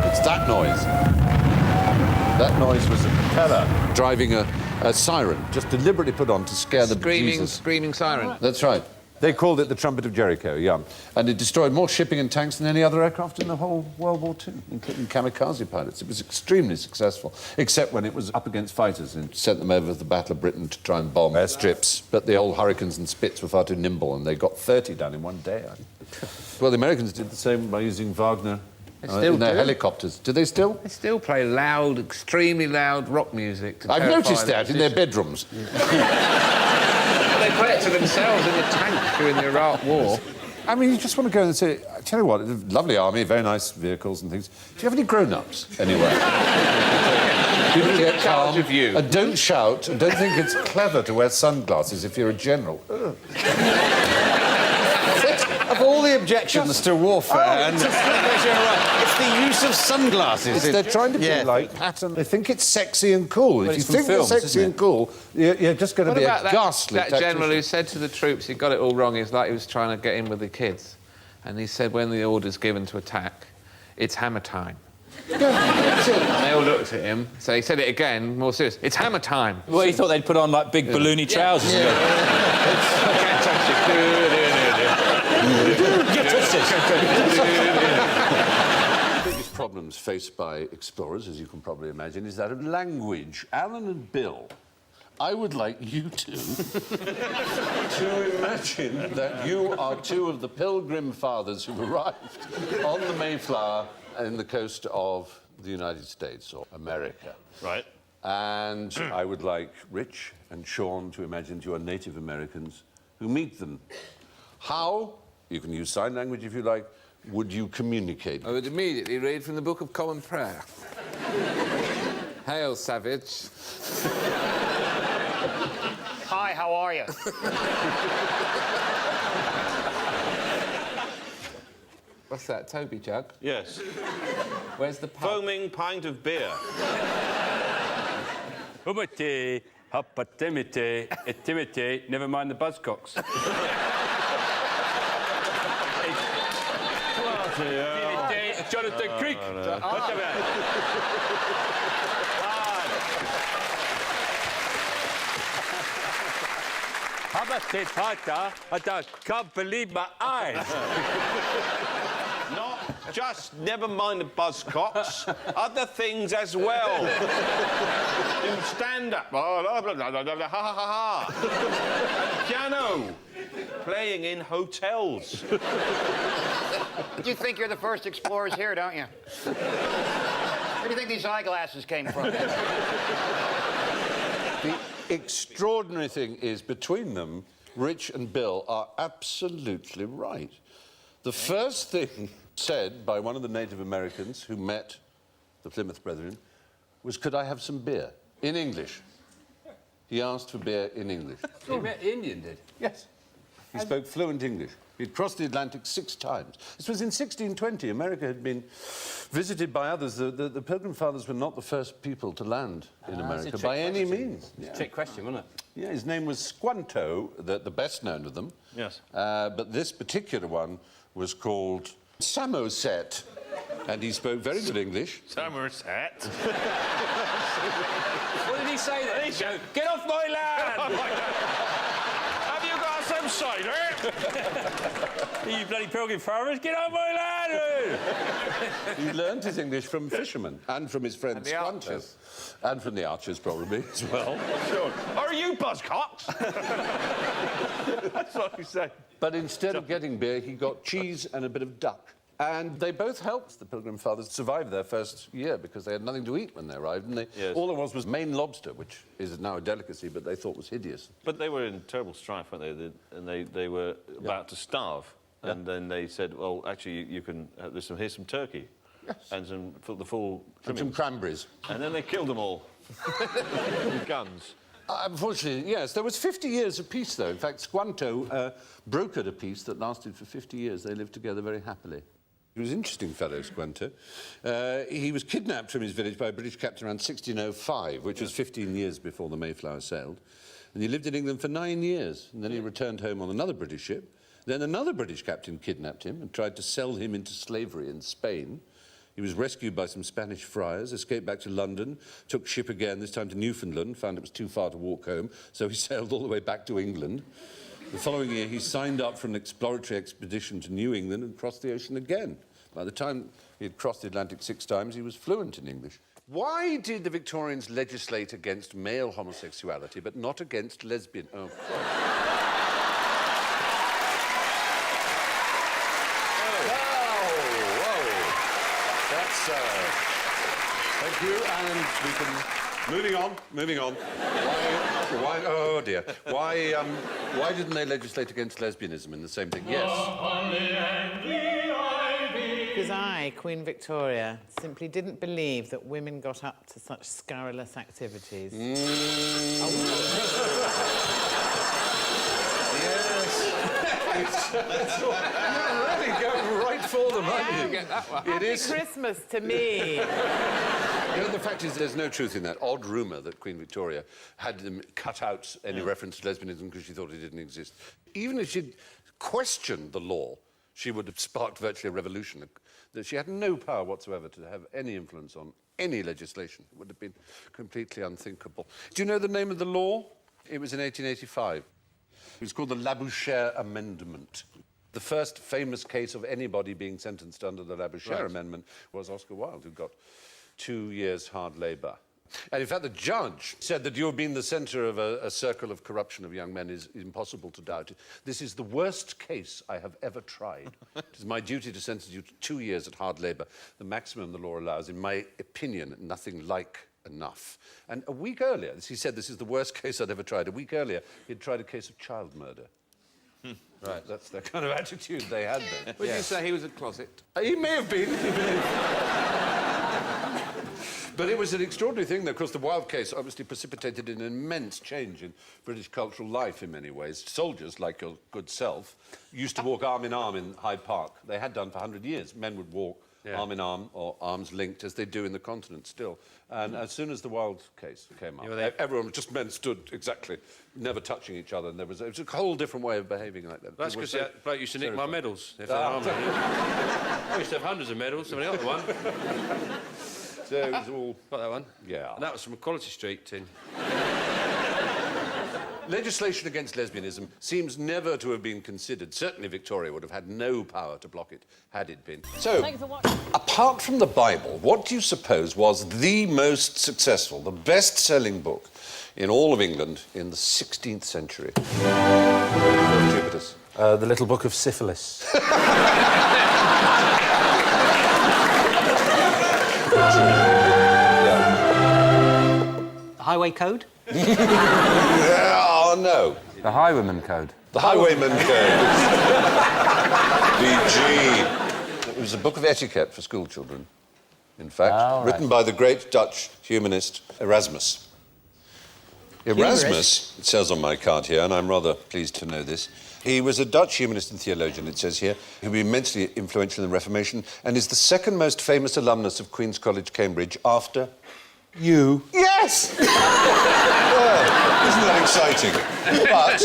It's that noise. That noise was a propeller driving a siren, just deliberately put on to scare the bejesus. Screaming siren. That's right. They called it the Trumpet of Jericho, yeah. And it destroyed more shipping and tanks than any other aircraft in the whole World War II, including kamikaze pilots. It was extremely successful, except when it was up against fighters and sent them over to the Battle of Britain to try and bomb airstrips. But the old Hurricanes and Spits were far too nimble, and they got 30 done in one day. Well, the Americans did the same by using Wagner in their helicopters. Do they still? They still play loud, extremely loud rock music. I've noticed that in their bedrooms. They play it to themselves in the tank during the Iraq War. I mean, you just want to go and say, I tell you what, lovely army, very nice vehicles and things. Do you have any grown-ups anywhere? People who get calm and don't shout and don't think it's clever to wear sunglasses if you're a general. Of all the objections to warfare, it's the use of sunglasses. They're trying to be like pattern. They think it's sexy and cool. If you think you're sexy and cool, you're just going to be a ghastly that general who said to the troops he got it all wrong. He's like he was trying to get in with the kids, and he said when the order's given to attack, it's hammer time. And they all looked at him. So he said it again, more serious. It's hammer time. Well, he thought they'd put on like big balloony trousers. Can't touch it. The biggest problems faced by explorers, as you can probably imagine, is that of language. Alan and Bill, I would like you two to imagine that you are two of the Pilgrim Fathers who arrived on the Mayflower in the coast of the United States or America. Right. And I would like Rich and Sean to imagine you are Native Americans who meet them. How, you can use sign language if you like, would you communicate? I would immediately read from the Book of Common Prayer. Hail, savage. Hi, how are you? What's that, Toby jug? Yes. Where's the pub? Foaming pint of beer. Humati, hapatimity, etimity, never mind the buzzcocks. Jonathan Creek. Habate pata, I can't believe my eyes. Not just never mind the buzzcocks, other things as well. Do stand up. Ha ha ha. And piano. Playing in hotels. You think you're the first explorers here, don't you? Where do you think these eyeglasses came from? The extraordinary thing is, between them, Rich and Bill are absolutely right. The first thing said by one of the Native Americans who met the Plymouth Brethren was, could I have some beer? In English. He asked for beer in English. He met the Indian, did? Yes. He spoke fluent English. He'd crossed the Atlantic 6 times. This was in 1620. America had been visited by others. The Pilgrim Fathers were not the first people to land in America by any means. It's a trick question, wasn't it? Yeah, his name was Squanto, the best known of them. Yes. But this particular one was called Samoset, and he spoke very good English. Somerset. What did he say then? Get off my land! Have you got some cider? You bloody Pilgrim Fathers, get off my land! He learned his English from fishermen and from his friend Squanto. And from the archers, probably, as well. Sure. Are you buzzcocks? That's what he said. But instead of getting beer, he got cheese and a bit of duck. And they both helped the Pilgrim Fathers survive their first year because they had nothing to eat when they arrived. And all there was Maine lobster, which is now a delicacy, but they thought was hideous. But they were in terrible strife, weren't they? And they were about to starve. Yeah. And then they said, well, actually, you can... here's some turkey. Yes. And the full... And some cranberries. And then they killed them all. With guns. Unfortunately, yes. There was 50 years of peace, though. In fact, Squanto brokered a peace that lasted for 50 years. They lived together very happily. He was an interesting fellow, Squanto. He was kidnapped from his village by a British captain around 1605, which was 15 years before the Mayflower sailed. And he lived in England for 9 years. And then he returned home on another British ship. Then another British captain kidnapped him and tried to sell him into slavery in Spain. He was rescued by some Spanish friars, escaped back to London, took ship again, this time to Newfoundland, found it was too far to walk home, so he sailed all the way back to England. The following year, he signed up for an exploratory expedition to New England and crossed the ocean again. By the time he had crossed the Atlantic 6 times, he was fluent in English. Why did the Victorians legislate against male homosexuality, but not against lesbian... Oh, thank you, and we can... Moving on. Why, oh, dear. Why didn't they legislate against lesbianism in the same thing? Yes. Because I, Queen Victoria, simply didn't believe that women got up to such scurrilous activities. You're really going right for them, aren't you? Get that one. Happy Christmas to me. You know, the fact is, there's no truth in that odd rumour that Queen Victoria had them cut out any reference to lesbianism because she thought it didn't exist. Even if she'd questioned the law, she would have sparked virtually a revolution. That she had no power whatsoever to have any influence on any legislation. It would have been completely unthinkable. Do you know the name of the law? It was in 1885. It was called the Labouchere Amendment. The first famous case of anybody being sentenced under the Labouchere Amendment was Oscar Wilde, who got 2 years hard labour. And in fact, the judge said that you have been the centre of a circle of corruption of young men is impossible to doubt. This is the worst case I have ever tried. It is my duty to sentence you to 2 years at hard labour, the maximum the law allows. In my opinion, nothing like enough. And a week earlier, he said this is the worst case I'd ever tried. A week earlier, he'd tried a case of child murder. Right, that's the kind of attitude they had then. Would you say he was a closet? He may have been. But it was an extraordinary thing, though. Of course, the Wilde case obviously precipitated an immense change in British cultural life in many ways. Soldiers, like your good self, used to walk arm in arm in Hyde Park. They had done for 100 years. Men would walk arm in arm or arms linked, as they do in the continent still. And as soon as the Wilde case came up, everyone, just men stood exactly, never touching each other, and it was a whole different way of behaving like that. That's because that bloke used to nick my medals. If I used to have hundreds of medals. Somebody got one. So it was all... Got that one? Yeah. And that was from a Quality Street tin. Legislation against lesbianism seems never to have been considered. Certainly Victoria would have had no power to block it, had it been. So, apart from the Bible, what do you suppose was the most successful, the best-selling book in all of England in the 16th century? The Little Book of Syphilis. Highway Code? Oh, no. The Highwayman Code. The Highwayman Code. BG. It was a book of etiquette for school children, in fact, written by the great Dutch humanist Erasmus. Erasmus, it says on my card here, and I'm rather pleased to know this, he was a Dutch humanist and theologian, it says here, who was immensely influential in the Reformation and is the second most famous alumnus of Queen's College, Cambridge, after you. Yes! Isn't that exciting? But...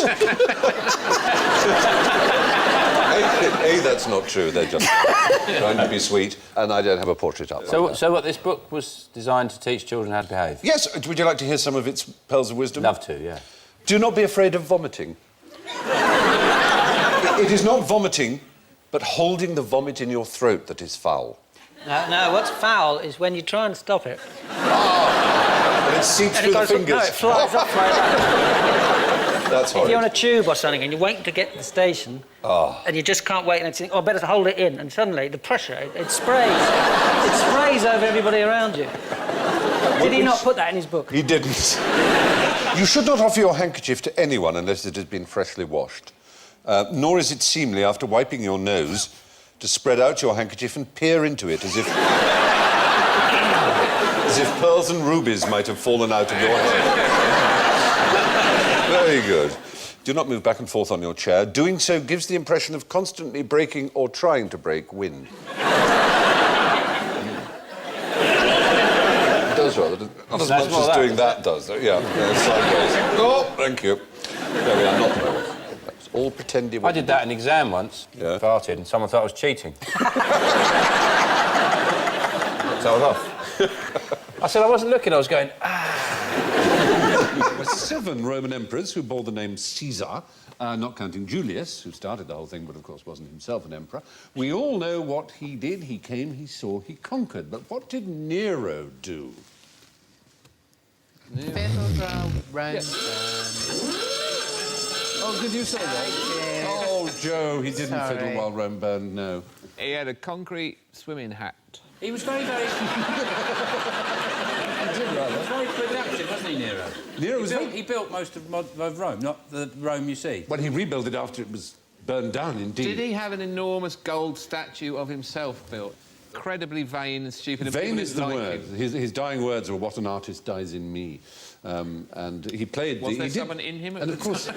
A, that's not true. They're just trying to be sweet, and I don't have a portrait up. So what, this book was designed to teach children how to behave? Yes. Would you like to hear some of its pearls of wisdom? Love to, yeah. Do not be afraid of vomiting. It is not vomiting, but holding the vomit in your throat that is foul. No, what's foul is when you try and stop it. And it seeps through the fingers. No, it flies off like that. That's If you're on a tube or something and you're waiting to get to the station, and you just can't wait, and you think, oh, better to hold it in, and suddenly the pressure, it sprays. It sprays over everybody around you. Did he not put that in his book? He didn't. You should not offer your handkerchief to anyone unless it has been freshly washed. Nor is it seemly, after wiping your nose, to spread out your handkerchief and peer into it as if pearls and rubies might have fallen out of your head. Very good. Do not move back and forth on your chair. Doing so gives the impression of constantly breaking or trying to break wind. It does rather. Not as much as doing that does, though. Yeah, sideways. Oh, thank you. There we are, not the way. All pretending. I did that in an exam once. Yeah. Farted, and someone thought I was cheating. So I was off. I said I wasn't looking, I was going, There were 7 Roman emperors who bore the name Caesar, not counting Julius, who started the whole thing, but of course wasn't himself an emperor. We all know what he did. He came, he saw, he conquered. But what did Nero do? Fiddled around. Oh, did you say that? Oh, Joe, he didn't fiddle while Rome burned, no. He had a concrete swimming hat. He was very, very... He did rather. He was very productive, wasn't he, Nero? He built most of Rome, not the Rome you see. Well, he rebuilt it after it was burned down, indeed. Did he have an enormous gold statue of himself built? Incredibly vain and stupid. Vain is the word. His dying words were, "What an artist dies in me." And he played... Was there someone in him? And of course...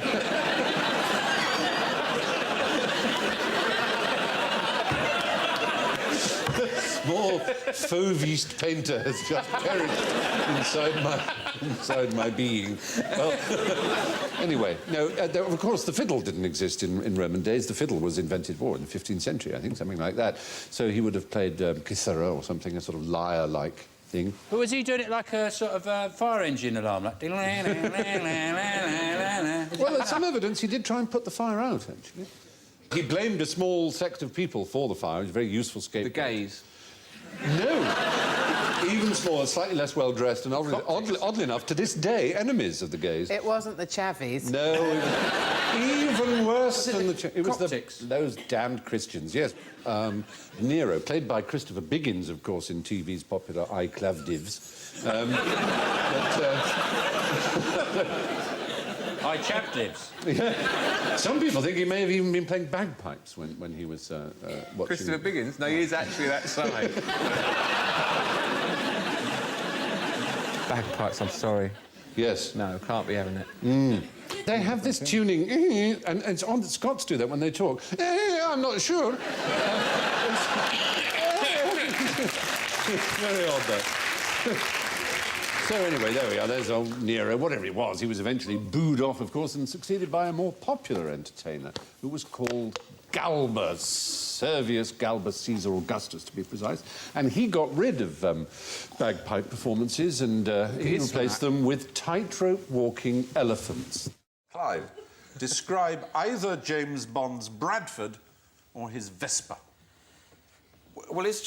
Small fauvised painter has just perished inside my being. Well, anyway, no, of course, the fiddle didn't exist in Roman days. The fiddle was invented, in the 15th century, I think, something like that. So he would have played Kithara or something, a sort of lyre-like thing. But was he doing it like a sort of fire engine alarm? Like... Well, there's some evidence he did try and put the fire out, actually. He blamed a small sect of people for the fire. It was a very useful scapegoat. The gays? No. Even smaller, slightly less well-dressed, and oddly enough, to this day, enemies of the gays. It wasn't the Chavies. No, it was even worse than the... It was those damned Christians, yes. Nero, played by Christopher Biggins, of course, in TV's popular I Clavdivs. I Chapdivs. Yeah. Some people think he may have even been playing bagpipes when he was watching... Christopher Biggins? No, he is actually that size. Bagpipes, I'm sorry. Yes. No, can't be having it. They have this tuning, and it's odd that Scots do that when they talk. I'm not sure. Very odd, that. So anyway, there we are. There's old Nero. Whatever it was, he was eventually booed off, of course, and succeeded by a more popular entertainer who was called Galbus, Servius Galbus Caesar Augustus, to be precise. And he got rid of bagpipe performances and he replaced them with tightrope walking elephants. Clive, describe either James Bond's Bradford or his Vespa. Well, is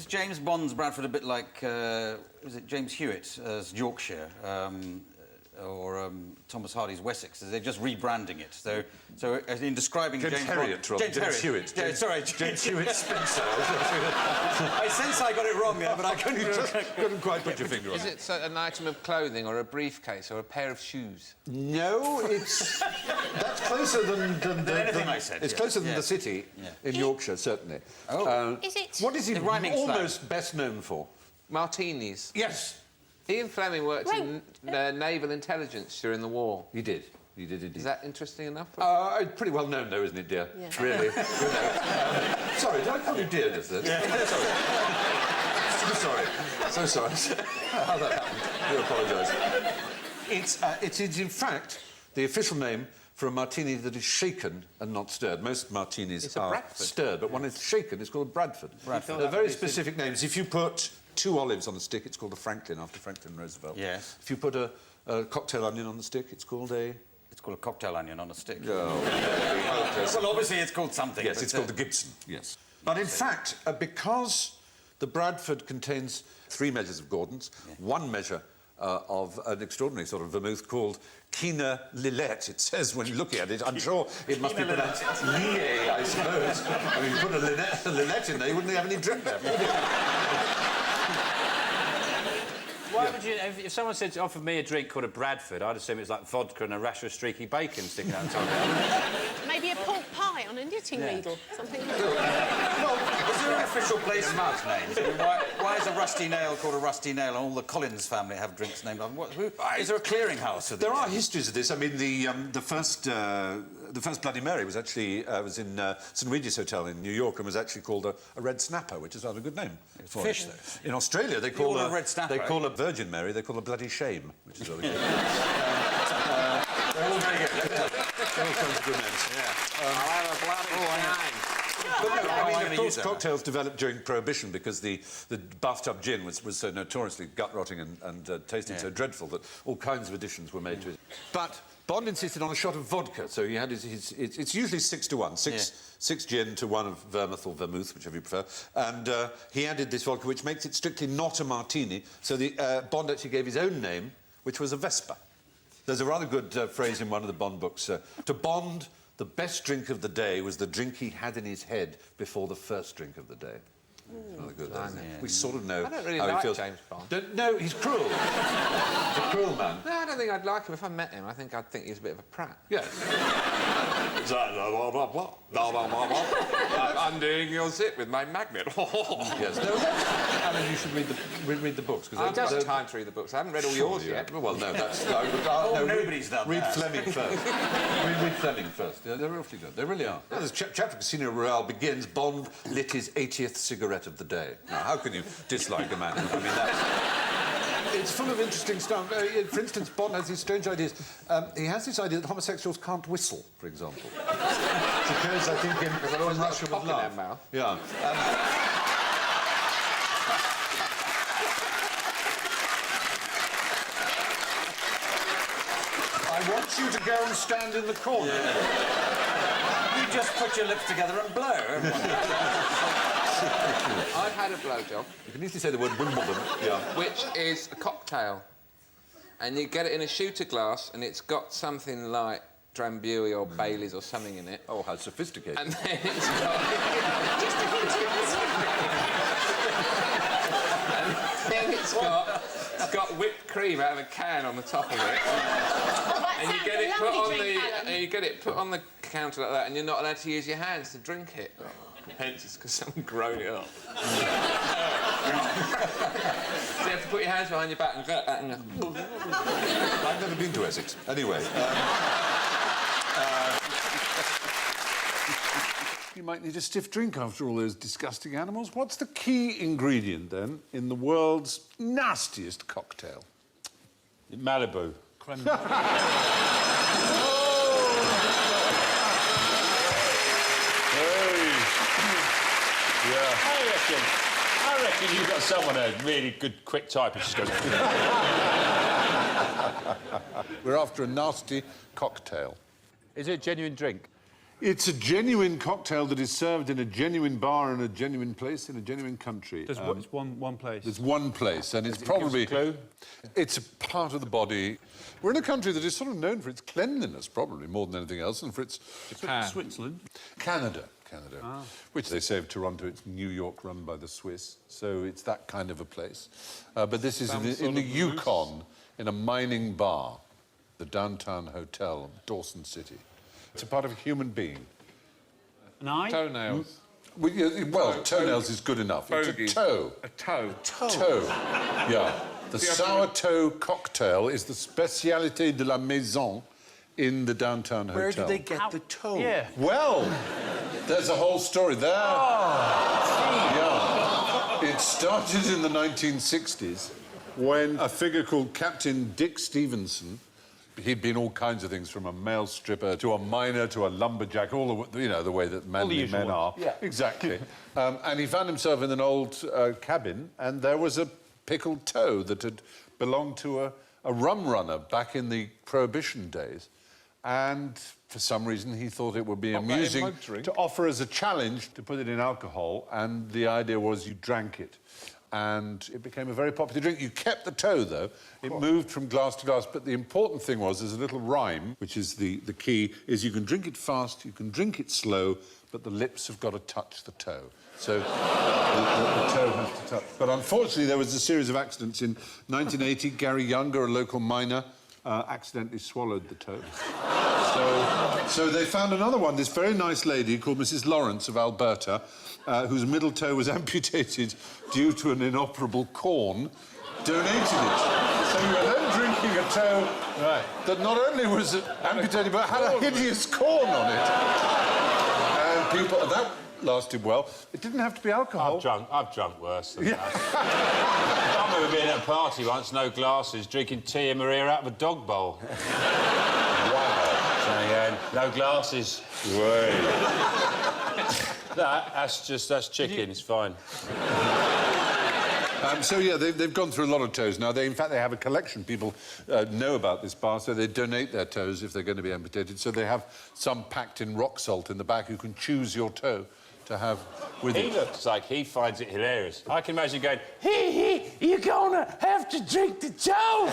James Bond's Bradford a bit like, is it James Hewitt as Yorkshire, or Thomas Hardy's Wessex? They're just rebranding it. So in describing James Harriet, Bond... James Hewitt. Yeah, sorry, James Hewitt Spencer. I sense I got it wrong there, but I couldn't quite put your finger on it. Is it an item of clothing or a briefcase or a pair of shoes? No, it's... That's closer than anything I said. It's closer than the city in Yorkshire, certainly. Oh. Is it... What is he almost best known for? Martinis. Yes. Ian Fleming worked in naval intelligence during the war. He did. He did indeed. Is that interesting enough? Pretty well known, though, isn't it, dear? Yeah. Really. Sorry, did I call you dear just then? Yeah. Sorry. So sorry. How that happened. I do apologise. It's in fact the official name for a martini that is shaken and not stirred. Most martinis are stirred, but when it's shaken, it's called a Bradford. They're very specific names. If you put 2 olives on a stick, it's called a Franklin, after Franklin Roosevelt. Yes. If you put a cocktail onion on the stick, it's called a... It's called a cocktail onion on a stick. Oh. Well, obviously it's called something. Yes, it's called the Gibson, yes. But in fact, because the Bradford contains 3 measures of Gordon's, 1 measure of an extraordinary sort of vermouth called Quina Lillet. It says, when you look at it, I'm sure it must be pronounced Lié, I suppose. I mean, you put a Lillet in there, you wouldn't have any drink left, would you? Why would you... If someone said to offer me a drink called a Bradford, I'd assume it was like vodka and a rasher of streaky bacon sticking out the top of it. Maybe a pork pie on a knitting needle, something like that. Well, is there an official place for names? I mean, why is a rusty nail called a rusty nail and all the Collins family have drinks named after them? Is there a clearinghouse? There are histories of this. I mean, the first Bloody Mary was actually was in St Regis Hotel in New York and was actually called a Red Snapper, which is rather a good name. Fish, though. In Australia, they call a Red Snapper. They call a Virgin Mary. They call a Bloody Shame, which is rather good. They're all very good. All kinds of good names. I'll have a bloody I mean, of course, cocktails developed during Prohibition because the bathtub gin was so notoriously gut-rotting and tasting so dreadful that all kinds of additions were made to it. But Bond insisted on a shot of vodka, so he had it's usually 6 to 1. Six gin to 1 of vermouth or vermouth, whichever you prefer. And he added this vodka, which makes it strictly not a martini, so Bond actually gave his own name, which was a Vesper. There's a rather good phrase in one of the Bond books. To Bond, the best drink of the day was the drink he had in his head before the first drink of the day. Rather good, isn't it? We sort of know I don't really how like he feels. James Bond. No, he's cruel. He's a cruel man. No, I don't think I'd like him. If I met him, I'd think he's a bit of a prat. Yes. Undoing your zip with my magnet. Yes. No, Alan, you should read the books. I don't have time to read the books. I haven't read all yours yet. Well, no, that's... nobody's done Read that. Fleming first. Read Fleming first. They're awfully good. They really are. Now, this chapter Casino Royale begins. Bond lit his 80th cigarette of the day. Now, how can you dislike a man? I mean, that's... It's full of interesting stuff. For instance, Bond has these strange ideas. He has this idea that homosexuals can't whistle, for example. Because I think in Russia with love. Yeah. I want you to go and stand in the corner. You just put your lips together and blow. I've had a blowjob. You can easily say the word Wimbledon. Yeah. Which is a cocktail. And you get it in a shooter glass, and it's got something like Drambuie or Bailey's or something in it. Oh, how sophisticated. And then it's got... and then it's got whipped cream out of a can on the top of it. And you get it put on the counter like that, and you're not allowed to use your hands to drink it. Hence, it's because someone grown it up. So you have to put your hands behind your back and go... I've never been to Essex. Anyway... You might need a stiff drink after all those disgusting animals. What's the key ingredient, then, in the world's nastiest cocktail? Malibu. I reckon you've got someone, a really good, quick type who just goes... We're after a nasty cocktail. Is it a genuine drink? It's a genuine cocktail that is served in a genuine bar in a genuine place in a genuine country. There's one place. There's one place, and it's probably... Give us a clue? It's a part of the body. We're in a country that is sort of known for its cleanliness, probably, more than anything else, and for its... Switzerland? Canada, which they say of Toronto, it's New York run by the Swiss, so it's that kind of a place. But this is in the Yukon, in a mining bar, the Downtown Hotel, Dawson City. It's a part of a human being. An eye? Toenails. Well, toenails is good enough. It's a toe. A toe. Toe. Yeah. The sour toe cocktail is the spécialité de la maison in the Downtown Hotel. Where did they get the toe? Yeah. Well, there's a whole story there. Yeah. It started in the 1960s when a figure called Captain Dick Stevenson, he'd been all kinds of things, from a male stripper to a miner to a lumberjack, all the, the way that manly men are. Yeah. Exactly. And he found himself in an old cabin, and there was a pickled toe that had belonged to a rum runner back in the Prohibition days. And for some reason, he thought it would be amusing to offer as a challenge to put it in alcohol, and the idea was you drank it. and it became a very popular drink. You kept the toe, though. It moved from glass to glass, but the important thing was there's a little rhyme, which is the key, is you can drink it fast, you can drink it slow, but the lips have got to touch the toe. So the toe has to touch. But unfortunately, there was a series of accidents. In 1980, Gary Younger, a local miner, accidentally swallowed the toe. So they found another one, this very nice lady called Mrs. Lawrence of Alberta, whose middle toe was amputated due to an inoperable corn, donated it. So you were then drinking a toe that not only was amputated, but had a hideous corn on it. And people... That lasted well. It didn't have to be alcohol. I've drunk worse than that. I remember being at a party once, no glasses, drinking Tia Maria out of a dog bowl. Wow. So, no glasses. That's chicken, it's fine. So, yeah, they've gone through a lot of toes now. In fact, they have a collection. People know about this bar, so they donate their toes if they're going to be amputated. So they have some packed in rock salt in the back. You can choose your toe to have with He looks like he finds it hilarious. I can imagine going, hee, you're gonna have to drink the toe!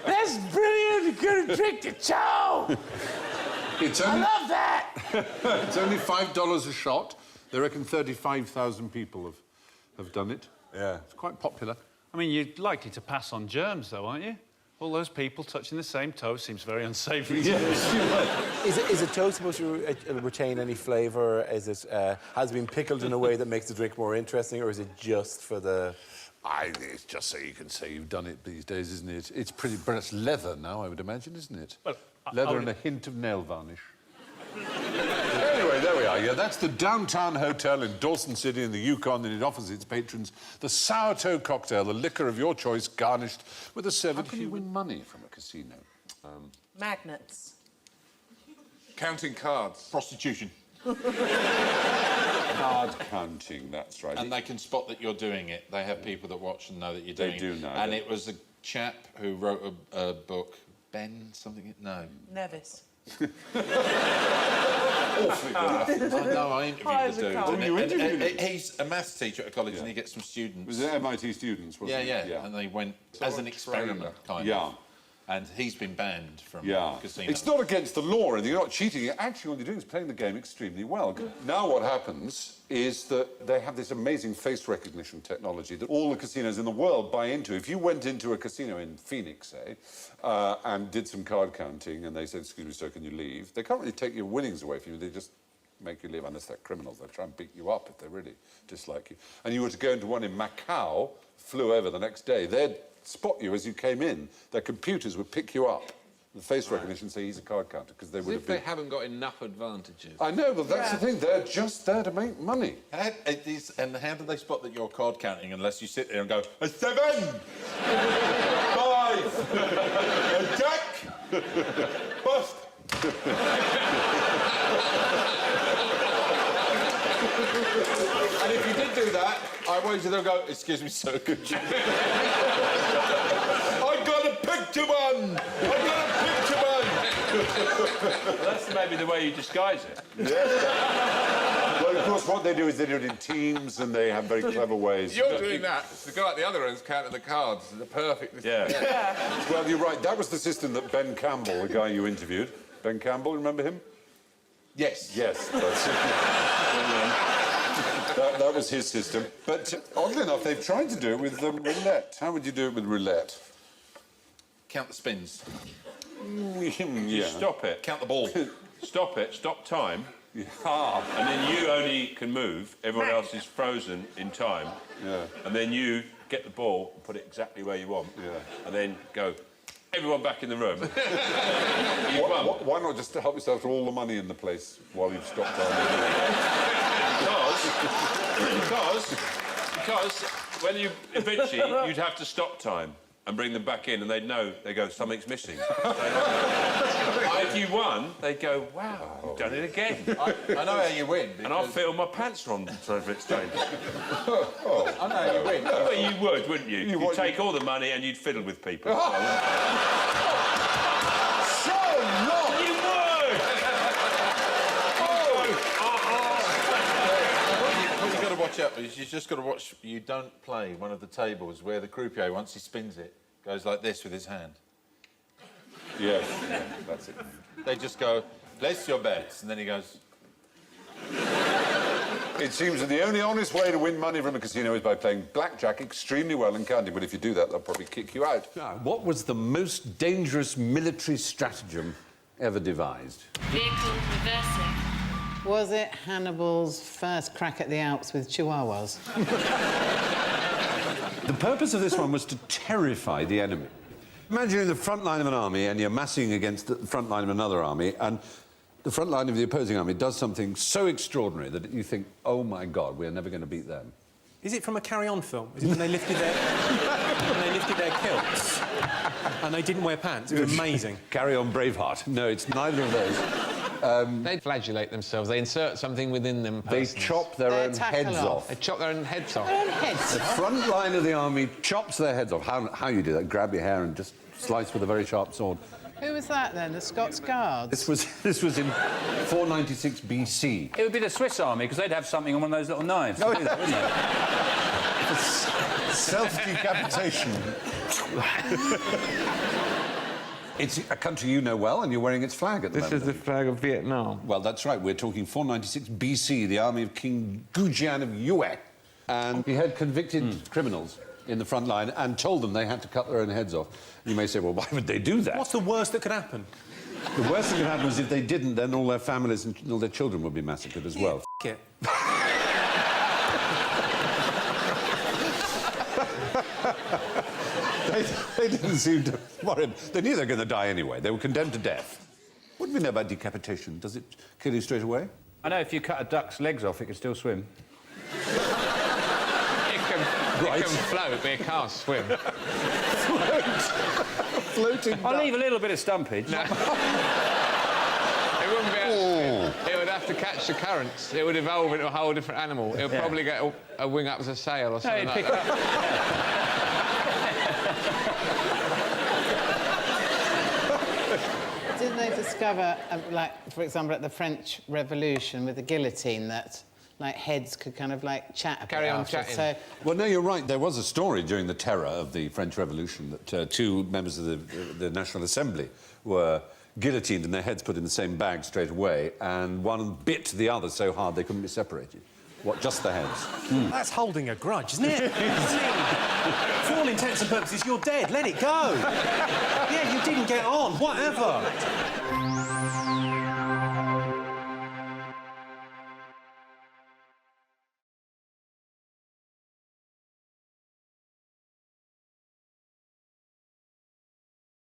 That's brilliant, you're gonna drink the toe! I love that! It's only $5 a shot. They reckon 35,000 people have done it. Yeah. It's quite popular. I mean, you're likely to pass on germs, though, aren't you? All those people touching the same toe seems very unsavoury. Is a toe supposed to retain any flavour? Is it has it been pickled in a way that makes the drink more interesting, or is it just for the? It's just so you can say you've done it these days, isn't it? It's pretty... But it's leather now, I would imagine, isn't it? Well, leather and a hint of nail varnish. Anyway, there we are. Yeah, that's the Downtown Hotel in Dawson City in the Yukon, and it offers its patrons the sour toe cocktail, the liquor of your choice, garnished with a servant. How can you win money from a casino? Magnets. Counting cards. Prostitution. Card counting, that's right. And they can spot that you're doing it. They have people that watch and know that you're doing it. They do know. And it was a chap who wrote a book, Ben something... No. Nevis. Awfully good. No, I interviewed the dude. Oh, you interviewed him? He's a maths teacher at a college and he gets some students. Was it MIT students, wasn't it? Yeah. And they went as an experiment, kind of. And he's been banned from casinos. It's not against the law, and you're not cheating. Actually, all you're doing is playing the game extremely well. Now what happens is that they have this amazing face recognition technology that all the casinos in the world buy into. If you went into a casino in Phoenix, say, and did some card counting, and they said, excuse me, sir, can you leave? They can't really take your winnings away from you. They just make you leave, unless they're criminals. They try and beat you up if they really dislike you. And you were to go into one in Macau, flew over the next day, they'd spot you as you came in. Their computers would pick you up. The face recognition say he's a card counter, because they would have been... they haven't got enough advantages. I know, but that's the thing. They're just there to make money. And how do they spot that you're card counting unless you sit there and go, a 7, 5, a jack, bust. And if you did do that, I want you to go, excuse me, sir, could you... I got a picture one! I got a picture one! Well, that's maybe the way you disguise it. Yeah. Well, of course, what they do is they do it in teams, and they have very clever ways. You're doing that. The guy at the other end's counting the cards. The perfect... Yeah. Well, you're right. That was the system that Ben Campbell, the guy you interviewed. Ben Campbell, remember him? Yes. Yes, that's it. That was his system. But oddly enough, they've tried to do it with roulette. How would you do it with roulette? Count the spins. You stop it. Count the ball. Stop it. Stop time. And then you only can move. Everyone else is frozen in time. Yeah. And then you get the ball and put it exactly where you want. Yeah. And then go, everyone back in the room. Why not just help yourself to all the money in the place while you've stopped time? Because when you eventually you'd have to stop time and bring them back in, and they'd know. They go, something's missing. If you won, they'd go, wow, you've done it again. I know how you win. And I'll feel my pants are on for it strange. I know how you win. Well, you would, wouldn't you? You'd take all the money and you'd fiddle with people. So long! You would! What you got to watch catch up is you've just got to watch. You don't play one of the tables where the croupier, once he spins it, goes like this with his hand. Yes, yeah, that's it. They just go, place your bets, and then he goes. It seems that the only honest way to win money from a casino is by playing blackjack extremely well and counting. But if you do that, they'll probably kick you out. Now, what was the most dangerous military stratagem ever devised? Vehicle reversing. Was it Hannibal's first crack at the Alps with chihuahuas? The purpose of this one was to terrify the enemy. Imagine you're in the front line of an army and you're massing against the front line of another army, and the front line of the opposing army does something so extraordinary that you think, oh, my God, we're never going to beat them. Is it from a Carry On film? Is it when they lifted their, kilts and they didn't wear pants? It was amazing. Carry On Braveheart. No, it's neither of those. They flagellate themselves. They insert something within them. They chop their own heads off. They chop their own heads off. The front line of the army chops their heads off. How you do that? Grab your hair and just slice with a very sharp sword. Who was that then? The Scots Guards? This was in 496 BC. It would be the Swiss army, because they'd have something on one of those little knives. No, to do that, wouldn't they? Self-decapitation. It's a country you know well, and you're wearing its flag at the moment. This is the flag of Vietnam. Well, that's right. We're talking 496 BC, the army of King Gujian of Yue. And he had convicted criminals in the front line and told them they had to cut their own heads off. You may say, well, why would they do that? What's the worst that could happen? The worst that could happen is if they didn't, then all their families and all their children would be massacred as well. It. They didn't seem to worry. They knew they were going to die anyway. They were condemned to death. What do we know about decapitation? Does it kill you straight away? I know if you cut a duck's legs off, it can still swim. It can float, but it can't swim. Floating I'll leave a little bit of stumpage. No. It wouldn't be able to, it would have to catch the currents. It would evolve into a whole different animal. It would probably get a wing up as a sail or something like that. Didn't they discover, like, for example, at the French Revolution with the guillotine, that, like, heads could kind of, like, chat about Carry on chatting. So... Well, no, you're right. There was a story during the terror of the French Revolution that two members of the National Assembly were guillotined and their heads put in the same bag straight away, and one bit the other so hard they couldn't be separated. What, just the heads? That's holding a grudge, isn't it? For all intents and purposes, you're dead. Let it go. Yeah, you didn't get on. Whatever.